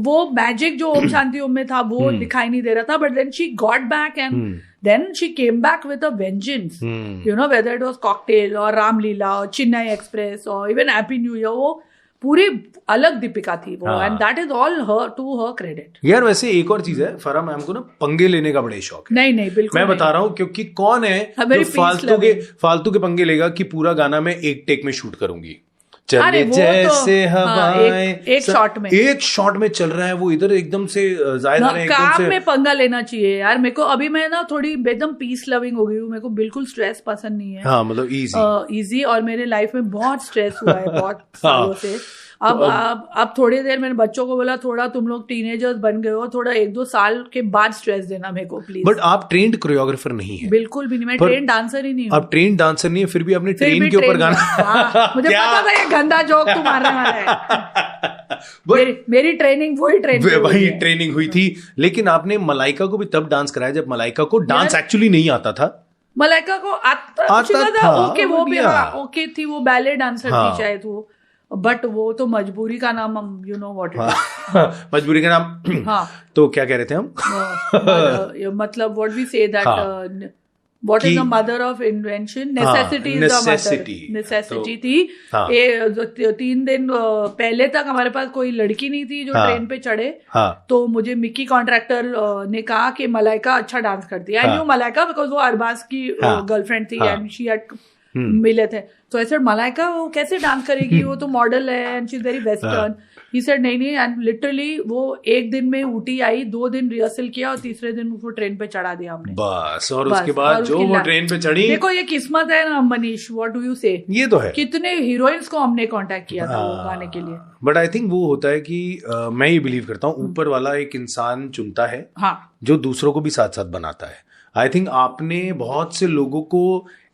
वो मैजिक जो ओम शांति ओम में था वो दिखाई नहीं दे रहा था, but then she got back and then she came back with a vengeance, you know, whether it was Cocktail और रामलीला और चेन्नई एक्सप्रेस और इवन हैप्पी न्यू ईयर, वो पूरी अलग दीपिका थी वो, and that is all her to her credit. यार वैसे एक और चीज है, फराह मैम को ना पंगे लेने का बड़ा शौक है। नहीं बिल्कुल मैं बता रहा हूँ, क्योंकि कौन है फालतू के पंगे लेगा कि पूरा गाना मैं एक टेक में शूट करूंगी, चले जैसे हवाएं, एक शॉट में चल रहा है वो, इधर एकदम से काम में पंगा लेना चाहिए यार। मेरे को अभी मैं ना थोड़ी एकदम पीस लविंग हो गई हूँ, मेरे को बिल्कुल स्ट्रेस पसंद नहीं है। मतलब इजी, और मेरे लाइफ में बहुत स्ट्रेस हुआ है बहुत सालों से। अब थोड़ी देर मैंने बच्चों को बोला, थोड़ा तुम लोग टीनेजर्स बन गए हो, थोड़ा 1-2 साल के बाद स्ट्रेस देना मेरे को प्लीज। बट आप ट्रेंड कोरियोग्राफर नहीं है? बिल्कुल भी नहीं, मैं ट्रेंड डांसर ही नहीं हूँ। आप ट्रेंड डांसर नहीं है, फिर भी आपने ट्रेन के ऊपर गाना मुझे पता था ये गंदा जोक तू मारने वाला है। मेरी ट्रेनिंग वही ट्रेनिंग हुई थी, लेकिन आपने मलाइका को भी तब डांस कराया जब मलाइका को डांस एक्चुअली नहीं आता था। मलाइका को आता था, ओके वो भी ओके थी, वो बैले डांसर थी शायद वो, बट वो तो मजबूरी का नाम, हम यू नो व्हाट मजबूरी का नाम। तो क्या कह रहे थे हम? मतलब what we say that What is the mother of invention? Necessity is the mother. Necessity थी. 3 दिन पहले तक हमारे पास कोई लड़की नहीं थी जो ट्रेन पे चढ़े. तो मुझे मिकी कॉन्ट्रैक्टर ने कहा कि मलाइका अच्छा डांस करती है. आई न्यू मलाइका बिकॉज वो अरबाज की गर्लफ्रेंड थी एंड शी हैड मिले थे. तो ऐसे मलाइका वो कैसे डांस करेगी, वो तो मॉडल है and she is very western. He said नहीं एंड लिटरली वो 1 दिन में ऊटी आई, 2 दिन रिहर्सल किया और तीसरे दिन उसको ट्रेन पे चढ़ा दिया हमने बस. और उसके बाद जो वो ट्रेन पे चढ़ी, देखो ये किस्मत है ना मनीष. व्हाट डू यू से? ये तो है. कितने हीरोइंस को हमने कांटेक्ट किया था वो गाने के लिए. बट आई थिंक वो होता है कि मैं ये बिलीव करता हूँ ऊपर वाला एक इंसान चुनता है जो दूसरों को भी साथ साथ बनाता है. आई थिंक आपने बहुत से लोगों को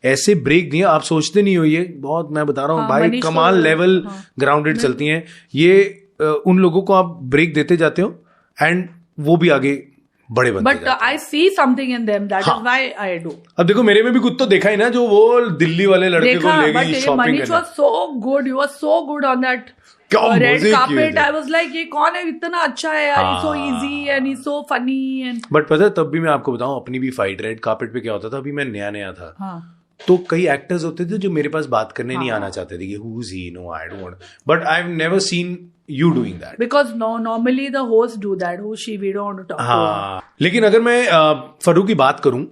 ऐसे ब्रेक दिए, आप सोचते नहीं हो. ये बहुत, मैं बता रहा हूँ भाई, कमाल लेवल ग्राउंडेड चलती हैं ये. उन लोगों को आप ब्रेक देते जाते हो एंड वो भी आगे बड़े बनते जाते हैं. But I see something in them, that is why I do. अब देखो मेरे में भी कुछ तो देखा ही ना, जो वो दिल्ली वाले लड़के को ले गई शॉपिंग करने. Manish was so good, you was so good on that red carpet. I was like ये कौन है, इतना अच्छा है यार, so easy and he so funny and. But पता है तब भी मैं आपको बताऊं, अपनी भी फाइट रेड कार्पेट पे क्या होता था. अभी मैं नया था. तो कई एक्टर्स होते थे जो मेरे पास बात करने नहीं आना चाहते थे कि who is he, no I don't. But I have never seen you doing that because normally the hosts do that. Who she, we don't talk to her. लेकिन अगर मैं फरू की बात करूं,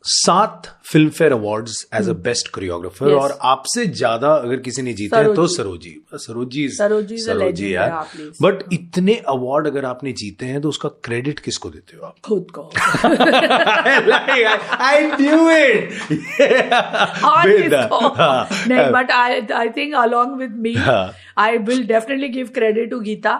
7 Filmfare awards as a best choreographer. और आपसे ज्यादा अगर किसी ने जीते हैं तो सरोजी यार. बट इतने अवार्ड अगर आपने जीते हैं तो उसका क्रेडिट किसको देते हो आप? खुद को. I knew it. नहीं, but I think along with me I will definitely give credit to Geeta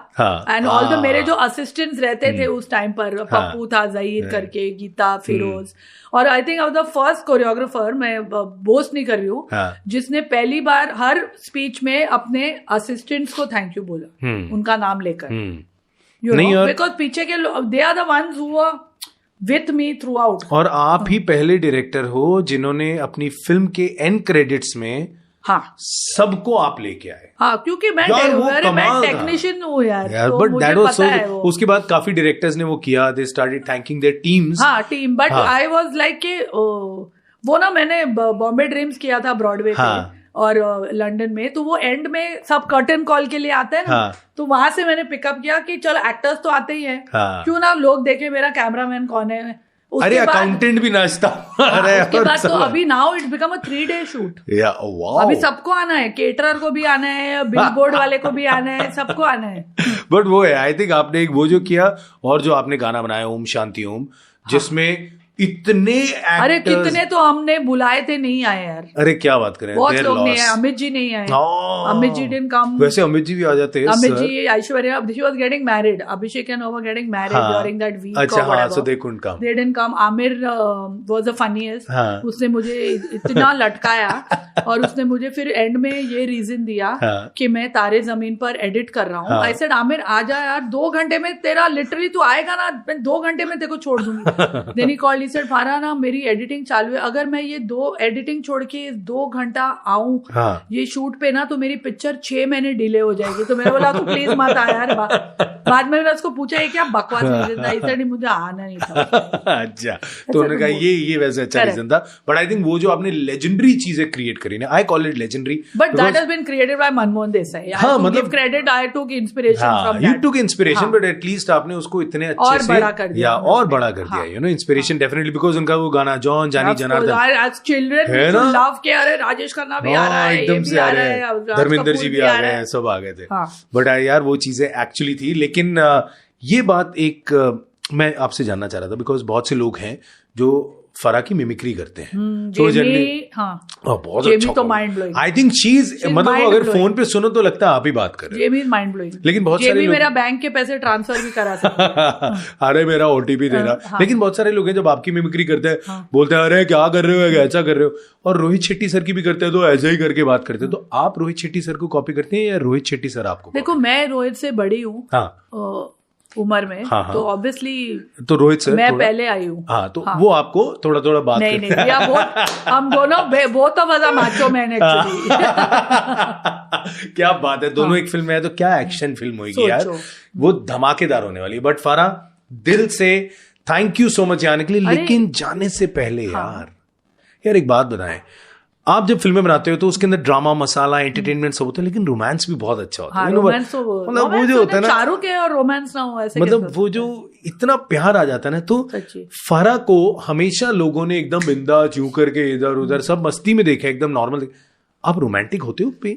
and all the मेरे जो assistants रहते थे उस टाइम पर, पप्पू था, ज़हीर करके, गीता, फिरोज. और आई थिंक द फर्स्ट कोरियोग्राफर, मैं बोस्ट नहीं कर रही हूँ, जिसने पहली बार हर स्पीच में अपने असिस्टेंट्स को थैंक यू बोला उनका नाम लेकर. बिकॉज पीछे के लोग, they are the ones who are with me throughout. और आप ही पहले डायरेक्टर हो जिन्होंने अपनी फिल्म के एंड क्रेडिट्स में सबको आप लेके आए. क्योंकि मैं टेक्नीशियन हूँ यार. तो बट दैट वाज सो. उसके बाद काफी डायरेक्टर्स ने वो किया, they started thanking their teams. Team. But I was like कि वो ना, मैंने बॉम्बे ड्रीम्स किया था ब्रॉडवे पे और लंदन में. तो वो एंड में सब कर्टन कॉल के लिए आते हैं ना. तो वहां से मैंने पिकअप किया कि चलो एक्टर्स तो आते ही हैं, क्यों ना लोग देखे मेरा कैमरामैन कौन है. अरे अकाउंटेंट भी नाचता. उसके बाद तो अभी now it's become a 3-day shoot. अभी सबको आना है, केटरर को भी आना है, बिलबोर्ड वाले को भी आना है, सबको आना है. बट वो है, आई थिंक आपने एक वो जो किया और जो आपने गाना बनाया ओम शांति ओम, जिसमें इतने अरे कितने तो हमने बुलाए थे, नहीं आए यार. अरे क्या बात करें, बहुत लोग नहीं आए. अमित जी नहीं आए. Amit ji didn't come. वैसे अमित जी भी आ जाते हैं. Amit ji, Aishwarya, she was getting married. Abhishek and were getting married during that week. अच्छा, so they couldn't come. They didn't come. Aamir was the funniest. उसने मुझे इतना लटकाया और उसने मुझे फिर एंड में ये रीजन दिया कि मैं तारे जमीन पर एडिट कर रहा हूँ. आई सेड आमिर आ जा यार, 2 घंटे में तेरा लिटरली तू आएगा ना, मैं 2 घंटे में तेरे को छोड़ दूंगी. Then he called, he said Farah ना मेरी एडिटिंग चालू है, अगर मैं ये 2 एडिटिंग छोड़ के 2 घंटा आऊं ये शूट पे ना तो मेरी पिक्चर 6 महीने डिले हो जाएगी. तो मैंने बोला तू प्लीज मत आ यार. बाद में मैंने उसको पूछा ये क्या बकवास रीजन था. इसे नहीं, मुझे आना नहीं था. अच्छा, तो उन्होंने कहा ये वैसे अच्छा रीजन था. बट आई थिंक वो जो आपने लेजेंडरी चीजें क्रिएट करी ना, I call it legendary, but that has been created by Manmohan Desai. मतलब credit, I took inspiration from that. You took inspiration, but at least आपने उसको इतने अच्छे से बड़ा कर दिया. और बड़ा कर दिया, you know. Inspiration definitely, because उनका वो गाना जॉन जानी जनार्दन, एज चिल्ड्रन लव के, अरे राजेश खन्ना भी आ रहा है, एकदम से आ रहे हैं, धर्मेंद्र जी भी आ रहे हैं, सब आ गए थे. बट यार वो चीजें एक्चुअली थी. लेकिन ये बात एक मैं आपसे जानना चाह रहा था, बिकॉज बहुत से लोग हैं जो फरा की मिमिक्री करते हैं. तो बहुत अच्छा तो mind blowing. I think she is, मतलब अगर फोन पे सुनो तो लगता है आप ही बात कर रहे हैं. Jamie is mind blowing. लेकिन बहुत सारे लोग मेरा बैंक के पैसे ट्रांसफर भी करा सकते. अरे मेरा ओटीपी देना. लेकिन बहुत सारे लोग हैं जब आपकी मिमिक्री करते हैं बोलते हैं अरे क्या कर रहे हो, ऐसा कर रहे हो. और रोहित शेट्टी सर की भी करते हैं तो ऐसे ही करके बात करते हैं. तो आप रोहित शेट्टी सर को कॉपी करते हैं या रोहित शेट्टी सर आपको? देखो मैं रोहित से बड़ी हूँ उम्र में. तो ऑब्वियसली तो रोहित सर मैं पहले आई हूँ. तो वो आपको थोड़ा थोड़ा बात नहीं हम दोनों बहुत माचो मैन एक्चुअली. क्या बात है. दोनों एक फिल्म में है तो क्या एक्शन फिल्म होगी यार, वो धमाकेदार होने वाली. बट फारा दिल से थैंक यू सो मच आने के लिए। लेकिन जाने से पहले यार एक बात बताएं, आप जब फिल्में बनाते हो तो उसके अंदर ड्रामा, मसाला, एंटरटेनमेंट सब होता है, लेकिन रोमांस भी बहुत अच्छा होता है। मतलब वो जो होता है ना, शाहरुख है और रोमांस ना हो ऐसे, मतलब वो जो इतना प्यार आ जाता है ना, तो फरा को हमेशा लोगों ने एकदम बिंदास यूं करके इधर उधर सब मस्ती में देखा, एकदम नॉर्मल। आप रोमांटिक होते हो पे?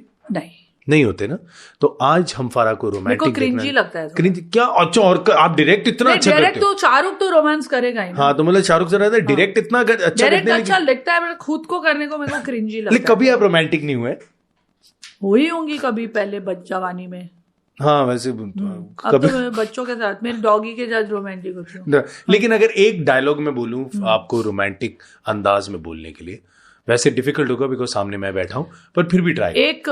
नहीं होते ना। तो आज हम फरा को रोमांटिक क्रिंजी लगता है। क्रिंजी क्या? अच्छा, और आप डायरेक्ट इतना अच्छा करते हो। तो शाहरुख तो रोमांस करेगा ही। हाँ, तो मतलब शाहरुख से रहता है डायरेक्ट इतना अच्छा करते हैं, अच्छा लगता है, खुद को करने को मेरे को क्रिंजी लगता है। कभी आप रोमांटिक नहीं हुए? हुई होंगी कभी पहले जवानी में। हाँ, वैसे अब तो मैं बच्चों के साथ, मेरे डॉगी के साथ रोमांटिक होती हूँ। लेकिन अगर एक डायलॉग में बोलूं आपको रोमांटिक अंदाज में बोलने के लिए, वैसे डिफिकल्ट होगा बिकॉज सामने मैं बैठा हूँ, पर फिर भी ट्राई। एक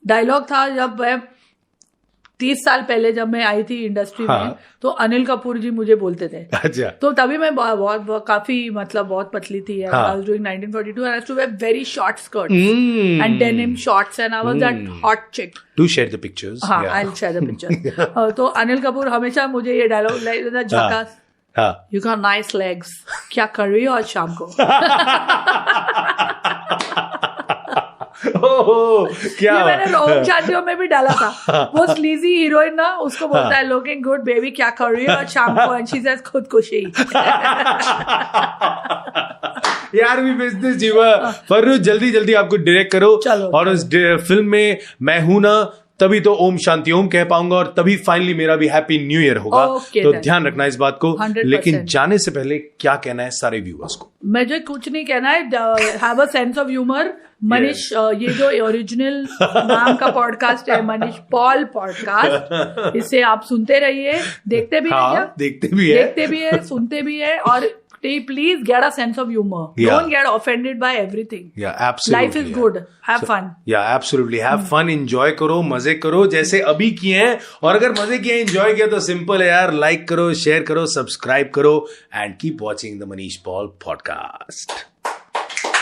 डायलॉग था जब मैं 30 साल पहले जब मैं आई थी इंडस्ट्री में, तो अनिल कपूर जी मुझे बोलते थे। अच्छा। तो तभी मैं बहुत काफी मतलब बहुत पतली थी। I was doing 1942 and I used to wear very short skirts and denim shorts and I was that hot chick. Do share the pictures. हाँ, I'll share the pictures. तो अनिल कपूर हमेशा मुझे ये डायलॉग लाइक झकास, You got nice legs. क्या कर रही हो आज शाम को? क्या ये मैंने ओम शांतियों में भी डाला था। वो स्लीजी हीरोइन ना, उसको बोलता है लुकिंग गुड बेबी, क्या कर रही हो आज शाम को? एंड शी सेज खुदकुशी। यार भी बिजनेस जीवा। फर्रुख जल्दी जल्दी आपको डायरेक्ट करो, और उस फिल्म में मैं हूं ना, तभी तो ओम शांति ओम कह पाऊंगा, और तभी फाइनली मेरा भी हैप्पी न्यू ईयर होगा। तो ध्यान रखना इस बात को। 100%। लेकिन जाने से पहले क्या कहना है सारे व्यूअर्स को? मुझे कुछ नहीं कहना है। Have a sense of humour. Manish, ये जो ओरिजिनल नाम का पॉडकास्ट है, मनीष पॉल पॉडकास्ट, इसे आप सुनते रहिए, देखते भी है, देखते भी है, सुनते भी है, और please get a sense of humor. Don't get offended by everything. Yeah, absolutely. Life is good. Have fun. Yeah, absolutely. Have fun. Enjoy करो, मजे करो, जैसे अभी किए हैं। और अगर मजे किए, enjoy किया, तो सिंपल है यार, लाइक करो, शेयर करो, सब्सक्राइब करो, and keep watching the Manish Paul podcast.